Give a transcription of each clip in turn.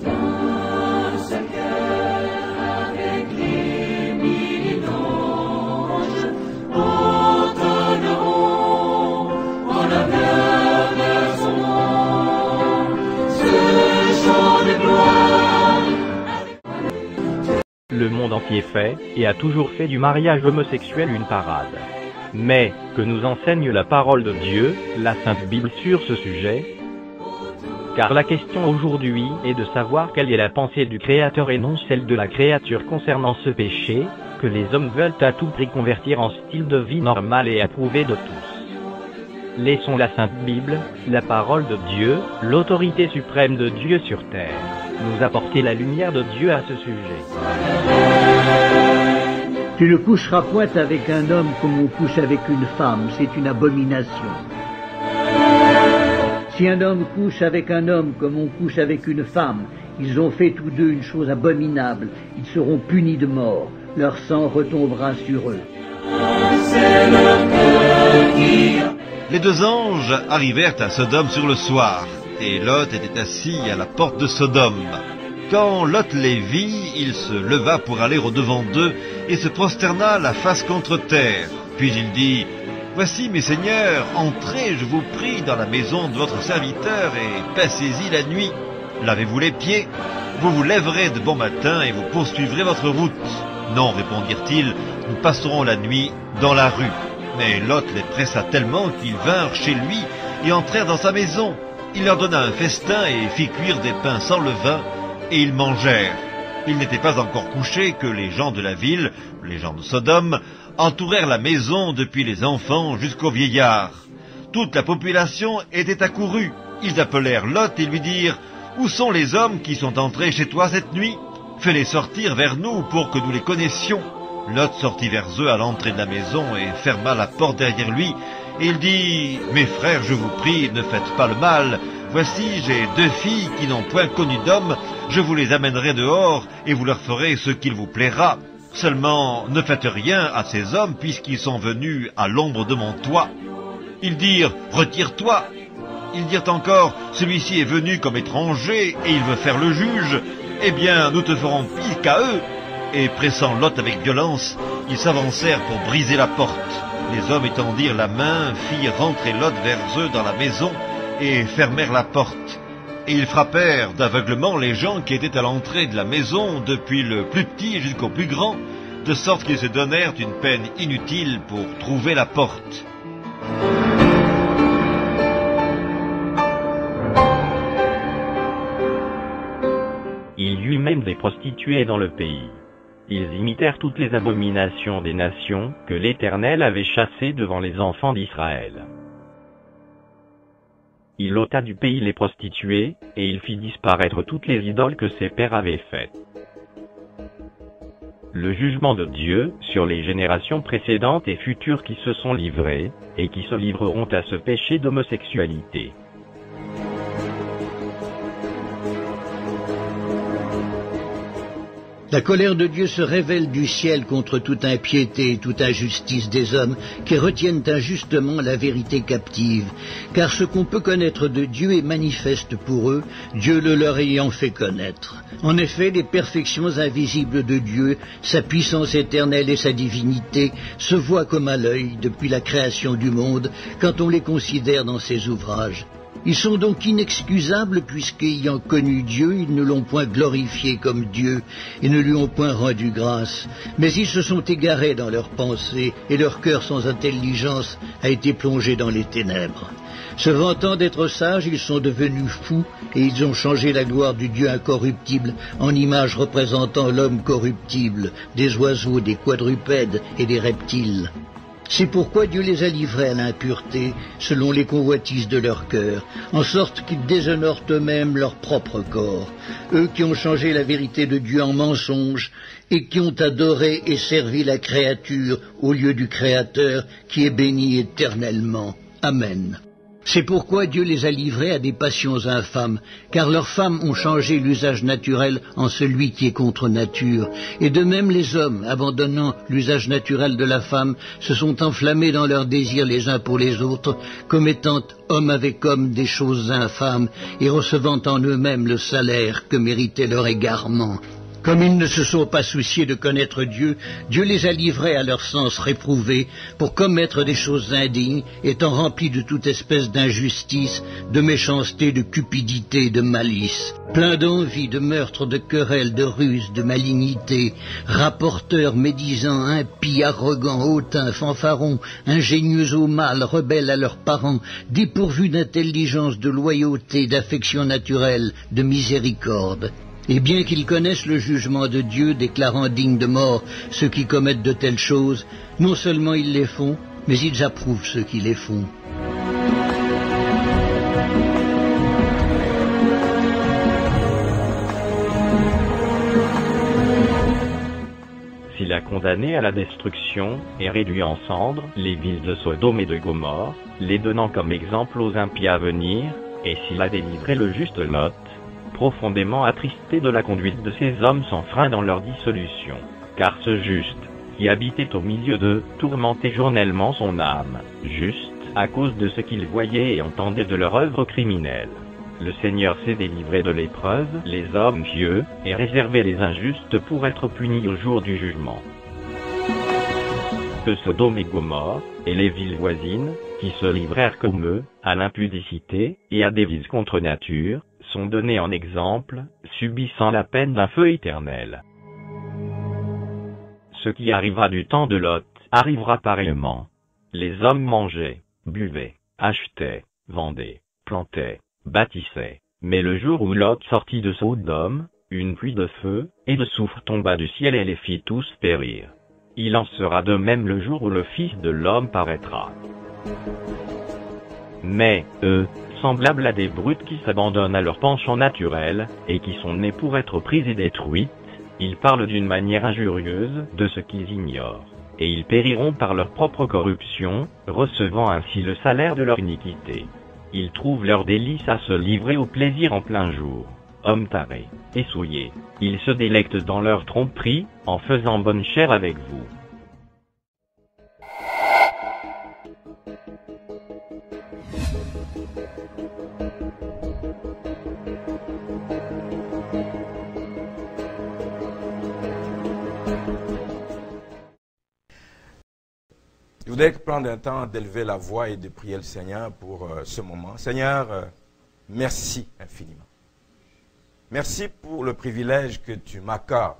D'un seul cœur avec les mille anges, entonneront en l'honneur de son nom ce chant de gloire. Le monde entier fait, et a toujours fait du mariage homosexuel une parade. Mais, que nous enseigne la parole de Dieu, la Sainte Bible sur ce sujet? Car la question aujourd'hui est de savoir quelle est la pensée du Créateur et non celle de la créature concernant ce péché, que les hommes veulent à tout prix convertir en style de vie normal et approuvé de tous. Laissons la Sainte Bible, la parole de Dieu, l'autorité suprême de Dieu sur terre, nous apporter la lumière de Dieu à ce sujet. Tu ne coucheras point avec un homme comme on couche avec une femme, c'est une abomination. Si un homme couche avec un homme comme on couche avec une femme, ils ont fait tous deux une chose abominable, ils seront punis de mort, leur sang retombera sur eux. Les deux anges arrivèrent à Sodome sur le soir, et Lot était assis à la porte de Sodome. Quand Lot les vit, il se leva pour aller au-devant d'eux, et se prosterna la face contre terre. Puis il dit, « Voici, mes seigneurs, entrez, je vous prie, dans la maison de votre serviteur, et passez-y la nuit. Lavez-vous les pieds, vous vous lèverez de bon matin, et vous poursuivrez votre route. » « Non, répondirent-ils, nous passerons la nuit dans la rue. » Mais Lot les pressa tellement qu'ils vinrent chez lui et entrèrent dans sa maison. Il leur donna un festin et fit cuire des pains sans levain, et ils mangèrent. Ils n'étaient pas encore couchés que les gens de la ville, les gens de Sodome, entourèrent la maison depuis les enfants jusqu'aux vieillards. Toute la population était accourue. Ils appelèrent Lot et lui dirent, « Où sont les hommes qui sont entrés chez toi cette nuit ? Fais-les sortir vers nous pour que nous les connaissions. » Lot sortit vers eux à l'entrée de la maison et ferma la porte derrière lui. Et il dit, « Mes frères, je vous prie, ne faites pas le mal. Voici, j'ai deux filles qui n'ont point connu d'homme. Je vous les amènerai dehors et vous leur ferez ce qu'il vous plaira. Seulement, ne faites rien à ces hommes puisqu'ils sont venus à l'ombre de mon toit. » Ils dirent, « Retire-toi. » Ils dirent encore, « Celui-ci est venu comme étranger et il veut faire le juge. Eh bien, nous te ferons pire qu'à eux. » Et pressant Lot avec violence, ils s'avancèrent pour briser la porte. Les hommes étendirent la main, firent rentrer Lot vers eux dans la maison et fermèrent la porte. Et ils frappèrent d'aveuglement les gens qui étaient à l'entrée de la maison, depuis le plus petit jusqu'au plus grand, de sorte qu'ils se donnèrent une peine inutile pour trouver la porte. Il y eut même des prostituées dans le pays. Ils imitèrent toutes les abominations des nations que l'Éternel avait chassées devant les enfants d'Israël. Il ôta du pays les prostituées, et il fit disparaître toutes les idoles que ses pères avaient faites. Le jugement de Dieu sur les générations précédentes et futures qui se sont livrées, et qui se livreront à ce péché d'homosexualité. La colère de Dieu se révèle du ciel contre toute impiété et toute injustice des hommes qui retiennent injustement la vérité captive, car ce qu'on peut connaître de Dieu est manifeste pour eux, Dieu le leur ayant fait connaître. En effet, les perfections invisibles de Dieu, sa puissance éternelle et sa divinité se voient comme à l'œil depuis la création du monde quand on les considère dans ses ouvrages. Ils sont donc inexcusables puisqu'ayant connu Dieu, ils ne l'ont point glorifié comme Dieu et ne lui ont point rendu grâce. Mais ils se sont égarés dans leurs pensées et leur cœur sans intelligence a été plongé dans les ténèbres. Se vantant d'être sages, ils sont devenus fous et ils ont changé la gloire du Dieu incorruptible en image représentant l'homme corruptible, des oiseaux, des quadrupèdes et des reptiles. C'est pourquoi Dieu les a livrés à l'impureté, selon les convoitises de leur cœur, en sorte qu'ils déshonorent eux-mêmes leur propre corps, eux qui ont changé la vérité de Dieu en mensonge, et qui ont adoré et servi la créature au lieu du Créateur, qui est béni éternellement. Amen. C'est pourquoi Dieu les a livrés à des passions infâmes, car leurs femmes ont changé l'usage naturel en celui qui est contre nature. Et de même les hommes, abandonnant l'usage naturel de la femme, se sont enflammés dans leurs désirs les uns pour les autres, commettant homme avec homme des choses infâmes, et recevant en eux-mêmes le salaire que méritait leur égarement. Comme ils ne se sont pas souciés de connaître Dieu, Dieu les a livrés à leur sens réprouvé pour commettre des choses indignes, étant remplis de toute espèce d'injustice, de méchanceté, de cupidité, de malice. Pleins d'envie, de meurtre, de querelles, de ruse, de malignité, rapporteurs, médisants, impies, arrogants, hautains, fanfarons, ingénieux au mal, rebelles à leurs parents, dépourvus d'intelligence, de loyauté, d'affection naturelle, de miséricorde. Et bien qu'ils connaissent le jugement de Dieu, déclarant dignes de mort ceux qui commettent de telles choses, non seulement ils les font, mais ils approuvent ceux qui les font. S'il a condamné à la destruction et réduit en cendres les villes de Sodome et de Gomorrhe, les donnant comme exemple aux impies à venir, et s'il a délivré le juste Lot, profondément attristé de la conduite de ces hommes sans frein dans leur dissolution, car ce juste, qui habitait au milieu d'eux, tourmentait journellement son âme, juste, à cause de ce qu'il voyait et entendait de leur œuvre criminelle. Le Seigneur s'est délivré de l'épreuve, les hommes pieux, et réservé les injustes pour être punis au jour du jugement. Que Sodome et Gomorrhe, et les villes voisines, qui se livrèrent comme eux, à l'impudicité, et à des vices contre nature, sont donnés en exemple, subissant la peine d'un feu éternel. Ce qui arriva du temps de Lot, arrivera pareillement. Les hommes mangeaient, buvaient, achetaient, vendaient, plantaient, bâtissaient. Mais le jour où Lot sortit de Sodome, une pluie de feu et de soufre tomba du ciel et les fit tous périr. Il en sera de même le jour où le Fils de l'homme paraîtra. Mais, eux, semblables à des brutes qui s'abandonnent à leur penchant naturel, et qui sont nés pour être prises et détruites, ils parlent d'une manière injurieuse de ce qu'ils ignorent, et ils périront par leur propre corruption, recevant ainsi le salaire de leur iniquité. Ils trouvent leur délice à se livrer au plaisir en plein jour. Hommes tarés et souillés, ils se délectent dans leur tromperie, en faisant bonne chère avec vous. Je voudrais prendre un temps d'élever la voix et de prier le Seigneur pour ce moment. Seigneur, merci infiniment. Merci pour le privilège que tu m'accordes.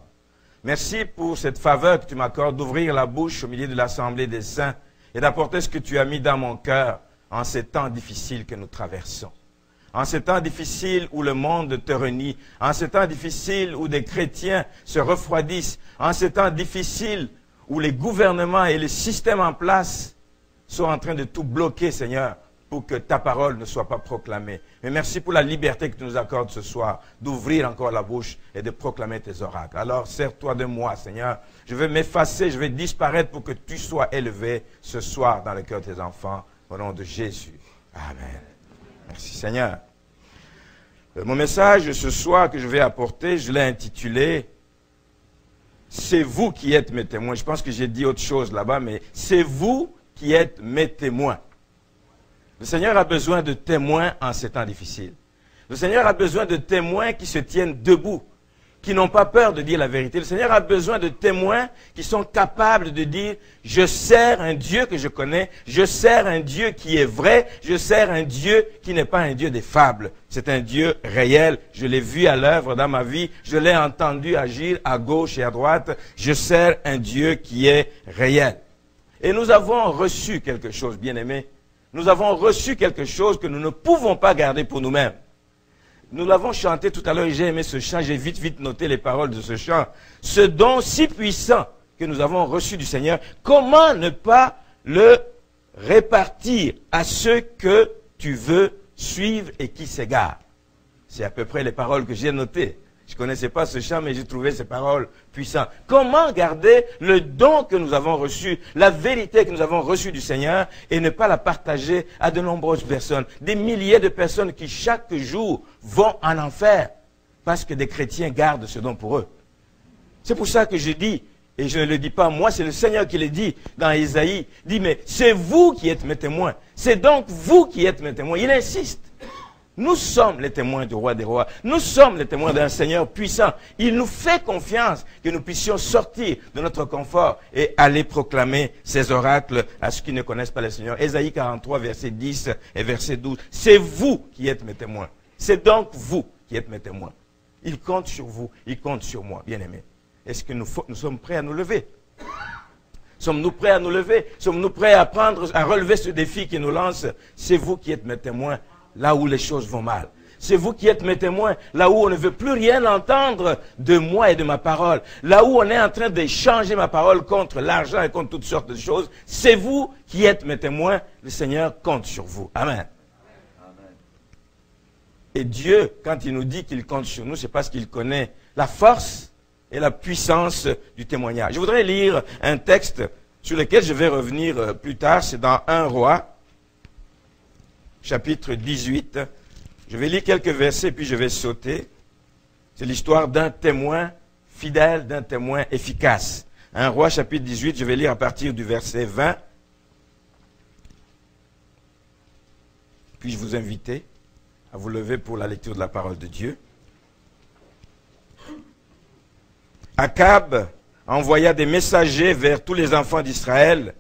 Merci pour cette faveur que tu m'accordes d'ouvrir la bouche au milieu de l'assemblée des saints et d'apporter ce que tu as mis dans mon cœur en ces temps difficiles que nous traversons. En ces temps difficiles où le monde te renie, en ces temps difficiles où des chrétiens se refroidissent, en ces temps difficiles où les gouvernements et les systèmes en place sont en train de tout bloquer, Seigneur, pour que ta parole ne soit pas proclamée. Mais merci pour la liberté que tu nous accordes ce soir, d'ouvrir encore la bouche et de proclamer tes oracles. Alors, sers-toi de moi, Seigneur. Je vais m'effacer, je vais disparaître pour que tu sois élevé ce soir dans le cœur de tes enfants, au nom de Jésus. Amen. Merci, Seigneur. Mon message ce soir que je vais apporter, je l'ai intitulé « C'est vous qui êtes mes témoins ». Je pense que j'ai dit autre chose là-bas, mais c'est vous qui êtes mes témoins. Le Seigneur a besoin de témoins en ces temps difficiles. Le Seigneur a besoin de témoins qui se tiennent debout, qui n'ont pas peur de dire la vérité. Le Seigneur a besoin de témoins qui sont capables de dire « Je sers un Dieu que je connais, je sers un Dieu qui est vrai, je sers un Dieu qui n'est pas un Dieu des fables. C'est un Dieu réel, je l'ai vu à l'œuvre dans ma vie, je l'ai entendu agir à gauche et à droite, je sers un Dieu qui est réel. » Et nous avons reçu quelque chose, bien-aimés. Nous avons reçu quelque chose que nous ne pouvons pas garder pour nous-mêmes. Nous l'avons chanté tout à l'heure et j'ai aimé ce chant, j'ai vite noté les paroles de ce chant. Ce don si puissant que nous avons reçu du Seigneur, comment ne pas le répartir à ceux que tu veux suivre et qui s'égarent? C'est à peu près les paroles que j'ai notées. Je ne connaissais pas ce chant, mais j'ai trouvé ces paroles puissantes. Comment garder le don que nous avons reçu, la vérité que nous avons reçue du Seigneur, et ne pas la partager à de nombreuses personnes, des milliers de personnes qui chaque jour vont en enfer, parce que des chrétiens gardent ce don pour eux. C'est pour ça que je dis, et je ne le dis pas moi, c'est le Seigneur qui le dit dans Ésaïe, dit, mais c'est vous qui êtes mes témoins. C'est donc vous qui êtes mes témoins. Il insiste. Nous sommes les témoins du roi des rois. Nous sommes les témoins d'un Seigneur puissant. Il nous fait confiance que nous puissions sortir de notre confort et aller proclamer ses oracles à ceux qui ne connaissent pas le Seigneur. Ésaïe 43, verset 10 et verset 12. C'est vous qui êtes mes témoins. C'est donc vous qui êtes mes témoins. Il compte sur vous, il compte sur moi, bien-aimés. Est-ce que nous sommes prêts à nous lever? Sommes-nous prêts à nous lever? Sommes-nous prêts à relever ce défi qui nous lance? C'est vous qui êtes mes témoins. Là où les choses vont mal. C'est vous qui êtes mes témoins, là où on ne veut plus rien entendre de moi et de ma parole. Là où on est en train d'échanger ma parole contre l'argent et contre toutes sortes de choses. C'est vous qui êtes mes témoins. Le Seigneur compte sur vous. Amen. Et Dieu, quand il nous dit qu'il compte sur nous, c'est parce qu'il connaît la force et la puissance du témoignage. Je voudrais lire un texte sur lequel je vais revenir plus tard. C'est dans 1 Roi. Chapitre 18, je vais lire quelques versets puis je vais sauter. C'est l'histoire d'un témoin fidèle, d'un témoin efficace. 1 Roi, chapitre 18, je vais lire à partir du verset 20. Puis-je vous inviter à vous lever pour la lecture de la parole de Dieu. Akab envoya des messagers vers tous les enfants d'Israël,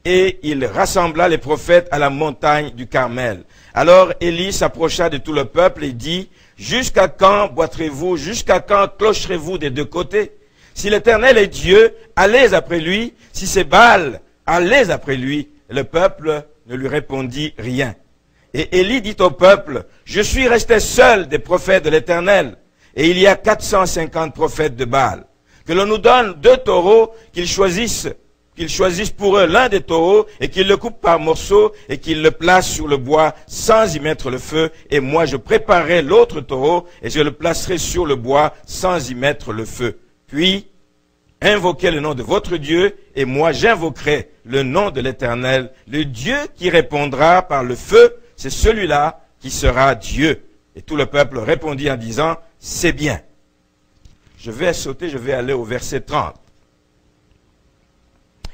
et il rassembla les prophètes à la montagne du Carmel. Alors Élie s'approcha de tout le peuple et dit, « Jusqu'à quand boiterez-vous? Jusqu'à quand clocherez-vous des deux côtés? Si l'Éternel est Dieu, allez après lui. Si c'est Baal, allez après lui. » Le peuple ne lui répondit rien. Et Élie dit au peuple, « Je suis resté seul des prophètes de l'Éternel, et il y a 450 prophètes de Baal. Que l'on nous donne 2 taureaux, qu'ils choisissent pour eux l'un des taureaux et qu'ils le coupent par morceaux et qu'ils le placent sur le bois sans y mettre le feu. Et moi, je préparerai l'autre taureau et je le placerai sur le bois sans y mettre le feu. Puis, invoquez le nom de votre Dieu et moi, j'invoquerai le nom de l'Éternel. Le Dieu qui répondra par le feu, c'est celui-là qui sera Dieu. » Et tout le peuple répondit en disant, « C'est bien. » Je vais sauter, je vais aller au verset 30.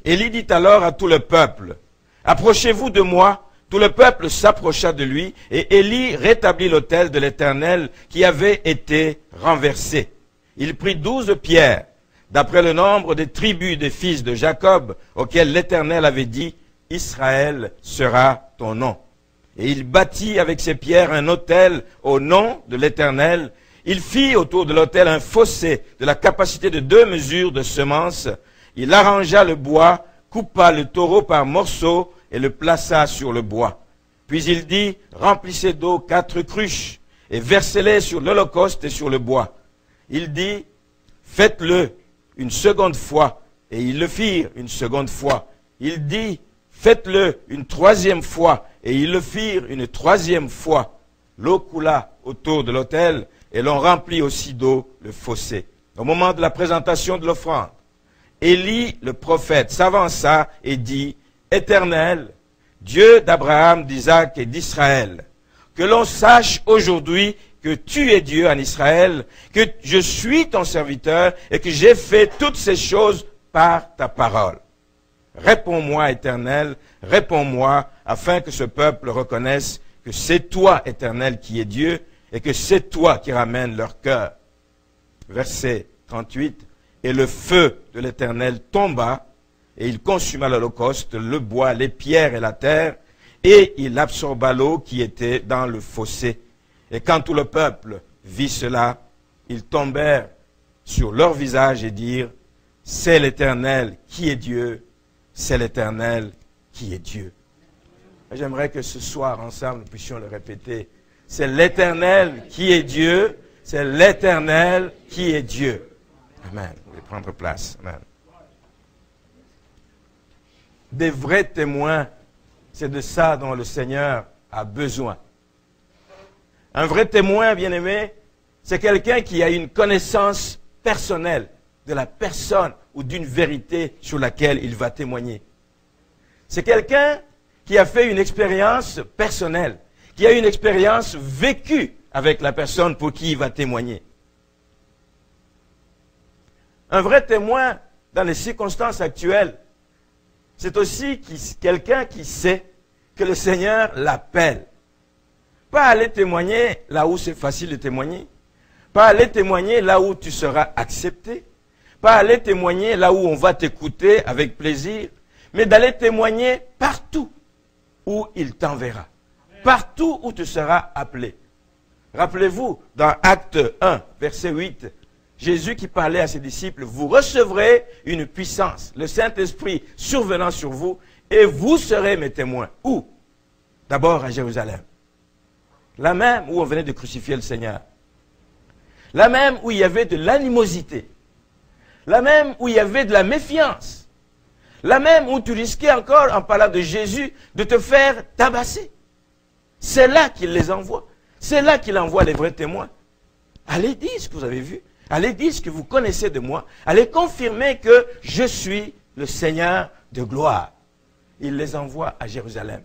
Élie dit alors à tout le peuple, « Approchez-vous de moi. » Tout le peuple s'approcha de lui, et Élie rétablit l'autel de l'Éternel qui avait été renversé. Il prit 12 pierres, d'après le nombre des tribus des fils de Jacob, auxquels l'Éternel avait dit, « Israël sera ton nom. » Et il bâtit avec ces pierres un autel au nom de l'Éternel. Il fit autour de l'autel un fossé de la capacité de 2 mesures de semences. Il arrangea le bois, coupa le taureau par morceaux et le plaça sur le bois. Puis il dit, remplissez d'eau 4 cruches et versez-les sur l'holocauste et sur le bois. Il dit, faites-le une seconde fois, et ils le firent une seconde fois. Il dit, faites-le une 3e fois, et ils le firent une 3e fois. L'eau coula autour de l'autel, et l'on remplit aussi d'eau le fossé. Au moment de la présentation de l'offrande, Élie, le prophète, s'avança et dit, « Éternel, Dieu d'Abraham, d'Isaac et d'Israël, que l'on sache aujourd'hui que tu es Dieu en Israël, que je suis ton serviteur et que j'ai fait toutes ces choses par ta parole. Réponds-moi, Éternel, réponds-moi, afin que ce peuple reconnaisse que c'est toi, Éternel, qui es Dieu et que c'est toi qui ramènes leur cœur. » Verset 38. Et le feu de l'Éternel tomba, et il consuma l'holocauste, le bois, les pierres et la terre, et il absorba l'eau qui était dans le fossé. Et quand tout le peuple vit cela, ils tombèrent sur leur visage et dirent, « C'est l'Éternel qui est Dieu, c'est l'Éternel qui est Dieu. » J'aimerais que ce soir, ensemble, nous puissions le répéter. C'est l'Éternel qui est Dieu, c'est l'Éternel qui est Dieu. Amen. Vous pouvez prendre place. Amen. Des vrais témoins, c'est de ça dont le Seigneur a besoin. Un vrai témoin, bien-aimé, c'est quelqu'un qui a une connaissance personnelle de la personne ou d'une vérité sur laquelle il va témoigner. C'est quelqu'un qui a fait une expérience personnelle, qui a une expérience vécue avec la personne pour qui il va témoigner. Un vrai témoin dans les circonstances actuelles, c'est aussi quelqu'un qui sait que le Seigneur l'appelle. Pas aller témoigner là où c'est facile de témoigner, pas aller témoigner là où tu seras accepté, pas aller témoigner là où on va t'écouter avec plaisir, mais d'aller témoigner partout où il t'enverra, partout où tu seras appelé. Rappelez-vous, dans Acte 1, verset 8, Jésus qui parlait à ses disciples, vous recevrez une puissance, le Saint-Esprit survenant sur vous, et vous serez mes témoins. Où? D'abord à Jérusalem. Là même où on venait de crucifier le Seigneur. Là même où il y avait de l'animosité. Là même où il y avait de la méfiance. Là même où tu risquais encore, en parlant de Jésus, de te faire tabasser. C'est là qu'il les envoie. C'est là qu'il envoie les vrais témoins. Allez dire ce que vous avez vu. Allez dire ce que vous connaissez de moi. Allez confirmer que je suis le Seigneur de gloire. Il les envoie à Jérusalem.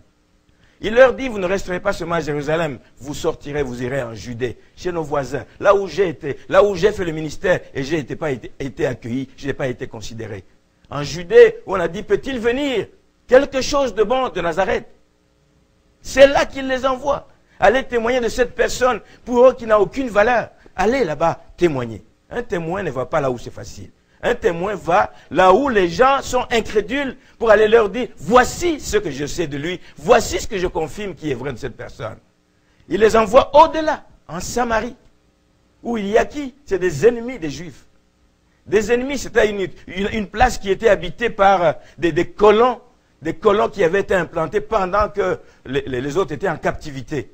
Il leur dit, vous ne resterez pas seulement à Jérusalem, vous sortirez, vous irez en Judée, chez nos voisins, là où j'ai été, là où j'ai fait le ministère et je n'ai pas été accueilli, je n'ai pas été considéré. En Judée, où on a dit, peut-il venir quelque chose de bon de Nazareth? C'est là qu'il les envoie. Allez témoigner de cette personne pour eux qui n'a aucune valeur. Allez là-bas témoigner. Un témoin ne va pas là où c'est facile. Un témoin va là où les gens sont incrédules pour aller leur dire, voici ce que je sais de lui, voici ce que je confirme qui est vrai de cette personne. Il les envoie au-delà, en Samarie, où il y a qui? C'est des ennemis des Juifs. Des ennemis, c'était une place qui était habitée par des colons qui avaient été implantés pendant que les autres étaient en captivité.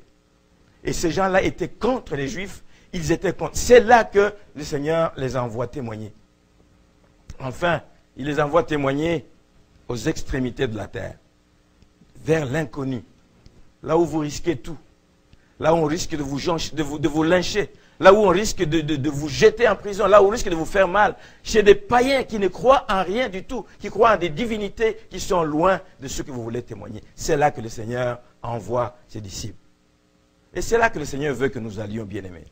Et ces gens-là étaient contre les Juifs, ils étaient contre. C'est là que le Seigneur les envoie témoigner. Enfin, il les envoie témoigner aux extrémités de la terre, vers l'inconnu, là où vous risquez tout, là où on risque de vous lyncher, là où on risque de vous jeter en prison, là où on risque de vous faire mal, chez des païens qui ne croient en rien du tout, qui croient en des divinités qui sont loin de ce que vous voulez témoigner. C'est là que le Seigneur envoie ses disciples. Et c'est là que le Seigneur veut que nous allions, bien-aimés.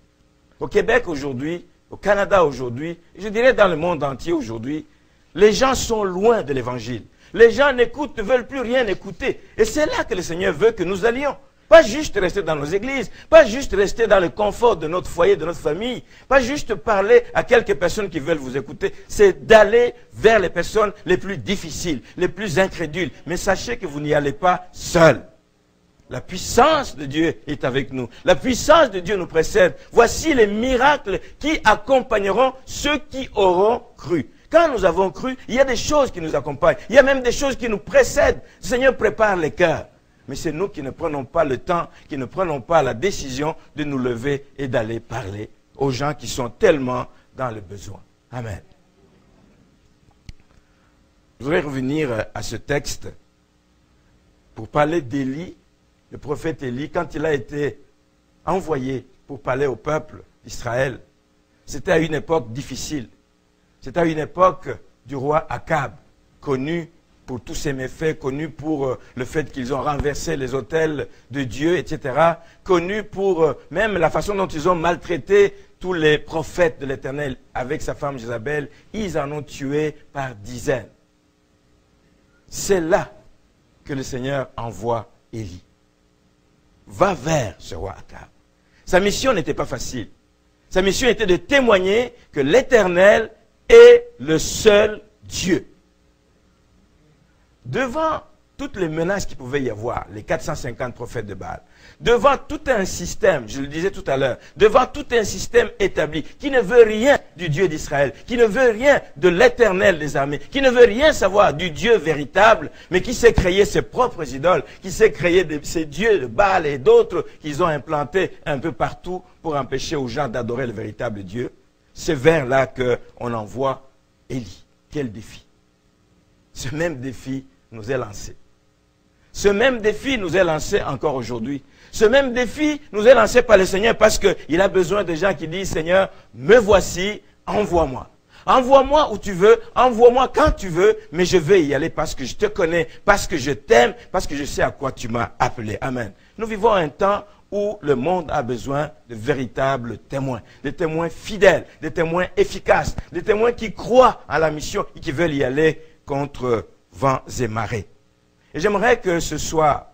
Au Québec aujourd'hui, au Canada aujourd'hui, je dirais dans le monde entier aujourd'hui, les gens sont loin de l'évangile. Les gens n'écoutent, ne veulent plus rien écouter. Et c'est là que le Seigneur veut que nous allions. Pas juste rester dans nos églises, pas juste rester dans le confort de notre foyer, de notre famille, pas juste parler à quelques personnes qui veulent vous écouter, c'est d'aller vers les personnes les plus difficiles, les plus incrédules. Mais sachez que vous n'y allez pas seul. La puissance de Dieu est avec nous. La puissance de Dieu nous précède. Voici les miracles qui accompagneront ceux qui auront cru. Quand nous avons cru, il y a des choses qui nous accompagnent. Il y a même des choses qui nous précèdent. Le Seigneur prépare les cœurs. Mais c'est nous qui ne prenons pas le temps, qui ne prenons pas la décision de nous lever et d'aller parler aux gens qui sont tellement dans le besoin. Amen. Je voudrais revenir à ce texte pour parler d'Élie. Le prophète Élie, quand il a été envoyé pour parler au peuple d'Israël, c'était à une époque difficile. C'était à une époque du roi Akab, connu pour tous ses méfaits, connu pour le fait qu'ils ont renversé les autels de Dieu, etc. Connu pour même la façon dont ils ont maltraité tous les prophètes de l'Éternel avec sa femme Jézabel. Ils en ont tué par dizaines. C'est là que le Seigneur envoie Élie. Va vers ce roi Akab. Sa mission n'était pas facile. Sa mission était de témoigner que l'Éternel est le seul Dieu. Devant toutes les menaces qu'il pouvait y avoir, les 450 prophètes de Baal, devant tout un système, je le disais tout à l'heure, devant tout un système établi qui ne veut rien du Dieu d'Israël, qui ne veut rien de l'Éternel des armées, qui ne veut rien savoir du Dieu véritable, mais qui s'est créé ses propres idoles, qui s'est créé ces dieux de Baal et d'autres qu'ils ont implantés un peu partout pour empêcher aux gens d'adorer le véritable Dieu. C'est vers là qu'on envoie Élie. Quel défi! Ce même défi nous est lancé. Ce même défi nous est lancé encore aujourd'hui. Ce même défi nous est lancé par le Seigneur parce qu'il a besoin de gens qui disent, Seigneur, me voici, envoie-moi. Envoie-moi où tu veux, envoie-moi quand tu veux, mais je vais y aller parce que je te connais, parce que je t'aime, parce que je sais à quoi tu m'as appelé. Amen. Nous vivons un temps où le monde a besoin de véritables témoins, des témoins fidèles, des témoins efficaces, des témoins qui croient à la mission et qui veulent y aller contre vents et marées. Et j'aimerais que ce soir,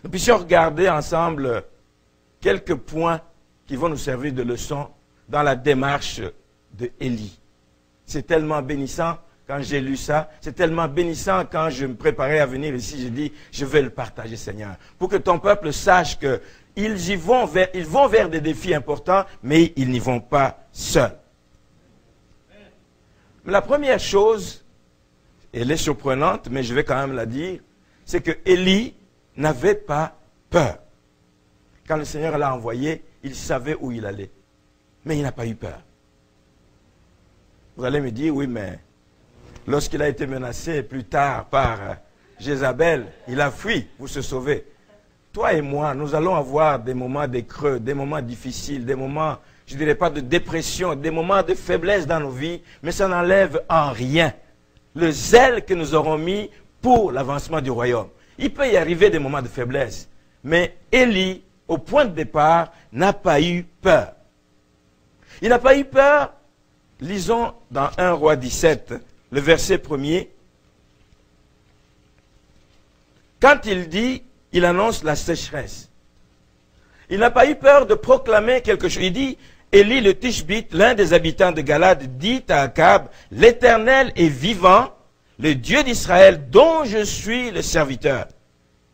nous puissions regarder ensemble quelques points qui vont nous servir de leçon dans la démarche de Élie. C'est tellement bénissant quand j'ai lu ça, c'est tellement bénissant quand je me préparais à venir ici, j'ai dit, je vais le partager, Seigneur, pour que ton peuple sache qu'ils vont vers des défis importants, mais ils n'y vont pas seuls. Mais la première chose, elle est surprenante, mais je vais quand même la dire, c'est que Élie n'avait pas peur. Quand le Seigneur l'a envoyé, il savait où il allait, mais il n'a pas eu peur. Vous allez me dire, oui, mais lorsqu'il a été menacé plus tard par Jézabel, il a fui pour se sauver. Toi et moi, nous allons avoir des moments de creux, des moments difficiles, des moments, je ne dirais pas de dépression, des moments de faiblesse dans nos vies, mais ça n'enlève en rien le zèle que nous aurons mis pour l'avancement du royaume. Il peut y arriver des moments de faiblesse, mais Élie, au point de départ, n'a pas eu peur. Il n'a pas eu peur. Lisons dans 1 Roi 17, le verset 1er. Quand il dit, il annonce la sécheresse. Il n'a pas eu peur de proclamer quelque chose. Il dit, Élie le Tishbite, l'un des habitants de Galade, dit à Akab, l'Éternel est vivant, le Dieu d'Israël, dont je suis le serviteur.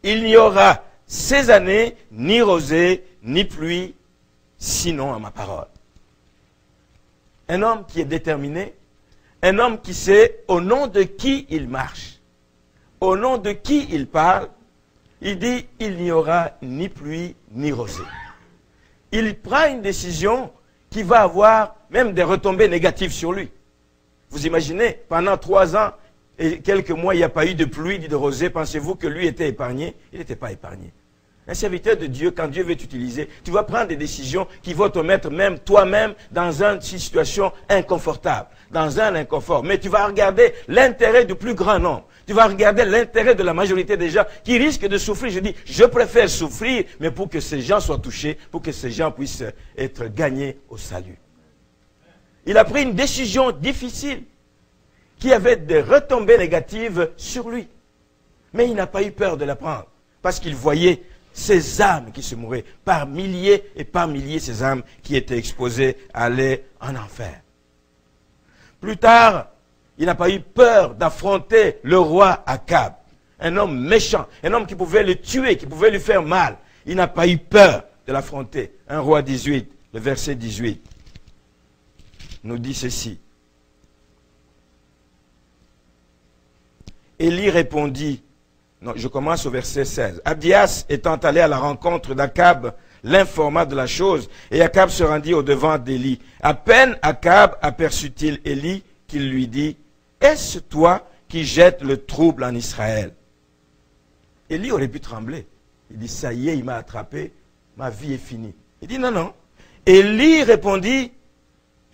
Il n'y aura ces années ni rosée, ni pluie, sinon à ma parole. Un homme qui est déterminé, un homme qui sait au nom de qui il marche, au nom de qui il parle, il dit, il n'y aura ni pluie, ni rosée. Il prend une décision qui va avoir même des retombées négatives sur lui. Vous imaginez, pendant 3 ans et quelques mois, il n'y a pas eu de pluie ni de rosée. Pensez-vous que lui était épargné? Il n'était pas épargné. Un serviteur de Dieu, quand Dieu veut t'utiliser, tu vas prendre des décisions qui vont te mettre même toi-même dans une situation inconfortable, dans un inconfort. Mais tu vas regarder l'intérêt du plus grand nombre. Tu vas regarder l'intérêt de la majorité des gens qui risquent de souffrir. Je dis, je préfère souffrir, mais pour que ces gens soient touchés, pour que ces gens puissent être gagnés au salut. Il a pris une décision difficile qui avait des retombées négatives sur lui. Mais il n'a pas eu peur de la prendre parce qu'il voyait ces âmes qui se mouraient, par milliers et par milliers, ces âmes qui étaient exposées à aller en enfer. Plus tard, il n'a pas eu peur d'affronter le roi Akab, un homme méchant, un homme qui pouvait le tuer, qui pouvait lui faire mal. Il n'a pas eu peur de l'affronter. 1 Roi 18, le verset 18, nous dit ceci. Élie répondit, non, je commence au verset 16. Abdias étant allé à la rencontre d'Akab, l'informa de la chose, et Akab se rendit au-devant d'Élie. À peine Akab aperçut-il Élie, qu'il lui dit, est-ce toi qui jettes le trouble en Israël? Élie aurait pu trembler. Il dit, ça y est, il m'a attrapé, ma vie est finie. Il dit, non, non. Élie répondit,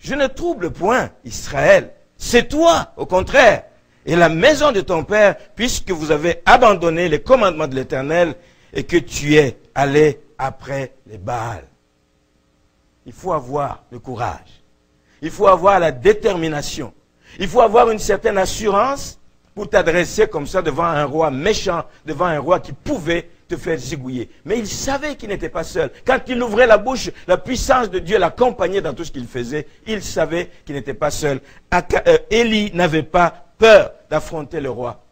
je ne trouble point Israël, c'est toi, au contraire, et la maison de ton père, puisque vous avez abandonné les commandements de l'Éternel et que tu es allé après les Baals. Il faut avoir le courage. Il faut avoir la détermination. Il faut avoir une certaine assurance pour t'adresser comme ça devant un roi méchant, devant un roi qui pouvait te faire zigouiller. Mais il savait qu'il n'était pas seul. Quand il ouvrait la bouche, la puissance de Dieu l'accompagnait dans tout ce qu'il faisait. Il savait qu'il n'était pas seul. Élie n'avait pas peur d'affronter le roi.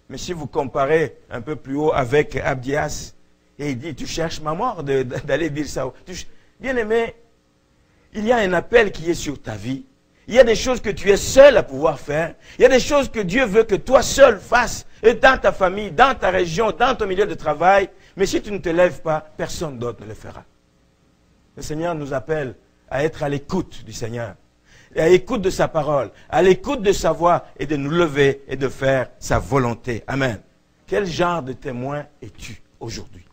Mais si vous comparez un peu plus haut avec Abdias, et il dit, tu cherches ma mort d'aller dire ça. Bien aimé, il y a un appel qui est sur ta vie. Il y a des choses que tu es seul à pouvoir faire. Il y a des choses que Dieu veut que toi seul fasses, et dans ta famille, dans ta région, dans ton milieu de travail. Mais si tu ne te lèves pas, personne d'autre ne le fera. Le Seigneur nous appelle à être à l'écoute du Seigneur, et à l'écoute de sa parole, à l'écoute de sa voix, et de nous lever et de faire sa volonté. Amen. Quel genre de témoin es-tu aujourd'hui?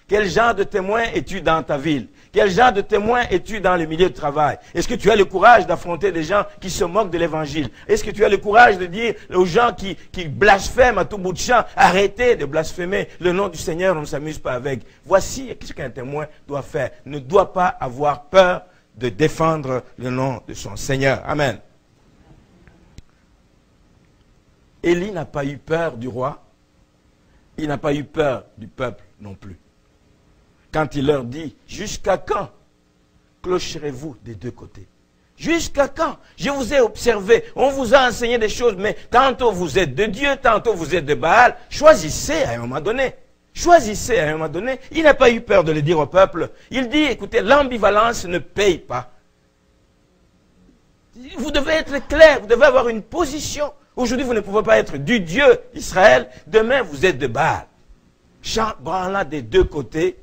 Quel genre de témoin es-tu dans ta ville? Quel genre de témoin es-tu dans le milieu de travail? Est-ce que tu as le courage d'affronter des gens qui se moquent de l'évangile? Est-ce que tu as le courage de dire aux gens qui blasphèment à tout bout de champ, arrêtez de blasphémer le nom du Seigneur, on ne s'amuse pas avec. Voici ce qu'un témoin doit faire. Ne doit pas avoir peur de défendre le nom de son Seigneur. Amen. Élie n'a pas eu peur du roi. Il n'a pas eu peur du peuple non plus. Quand il leur dit, jusqu'à quand clocherez-vous des deux côtés? Jusqu'à quand? Je vous ai observé, on vous a enseigné des choses, mais tantôt vous êtes de Dieu, tantôt vous êtes de Baal. Choisissez à un moment donné. Choisissez à un moment donné. Il n'a pas eu peur de le dire au peuple. Il dit, écoutez, l'ambivalence ne paye pas. Vous devez être clair, vous devez avoir une position. Aujourd'hui, vous ne pouvez pas être du Dieu Israël. Demain, vous êtes de Baal. Branlant des deux côtés,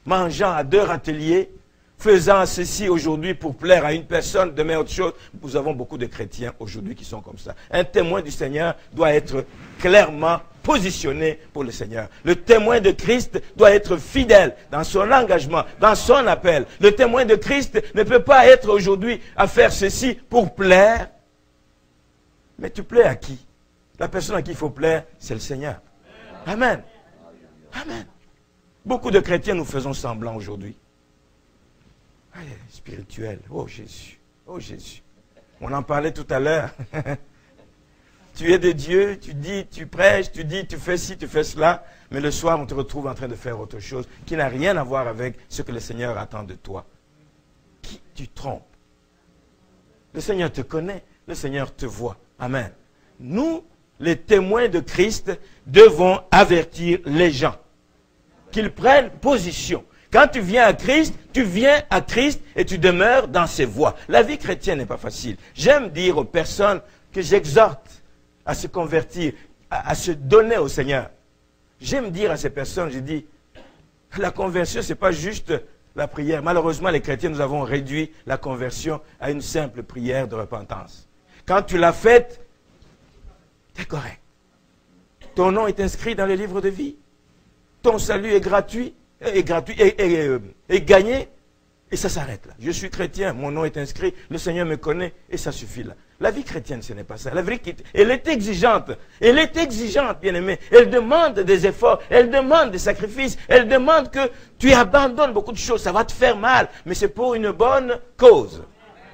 mangeant à deux râteliers, faisant ceci aujourd'hui pour plaire à une personne, demain autre chose. Nous avons beaucoup de chrétiens aujourd'hui qui sont comme ça. Un témoin du Seigneur doit être clairement positionné pour le Seigneur. Le témoin de Christ doit être fidèle dans son engagement, dans son appel. Le témoin de Christ ne peut pas être aujourd'hui à faire ceci pour plaire. Mais tu plais à qui? La personne à qui il faut plaire, c'est le Seigneur. Amen. Amen. Beaucoup de chrétiens, nous faisons semblant aujourd'hui. Spirituel. Oh Jésus. Oh Jésus. On en parlait tout à l'heure. Tu es de Dieu, tu dis, tu prêches, tu dis, tu fais ci, tu fais cela. Mais le soir, on te retrouve en train de faire autre chose qui n'a rien à voir avec ce que le Seigneur attend de toi. Qui tu trompes? Le Seigneur te connaît, le Seigneur te voit. Amen. Nous, les témoins de Christ, devons avertir les gens qu'ils prennent position. Quand tu viens à Christ et tu demeures dans ses voies. La vie chrétienne n'est pas facile. J'aime dire aux personnes que j'exhorte à se convertir, à se donner au Seigneur. J'aime dire à ces personnes, je dis, la conversion, ce n'est pas juste la prière. Malheureusement, les chrétiens, nous avons réduit la conversion à une simple prière de repentance. Quand tu l'as faite, c'est correct. Ton nom est inscrit dans le livre de vie. Ton salut est gratuit, est gagné, et ça s'arrête là. Je suis chrétien, mon nom est inscrit, le Seigneur me connaît, et ça suffit là. La vie chrétienne, ce n'est pas ça. La vie, elle est exigeante. Elle est exigeante, bien-aimé. Elle demande des efforts, elle demande des sacrifices, elle demande que tu abandonnes beaucoup de choses. Ça va te faire mal, mais c'est pour une bonne cause.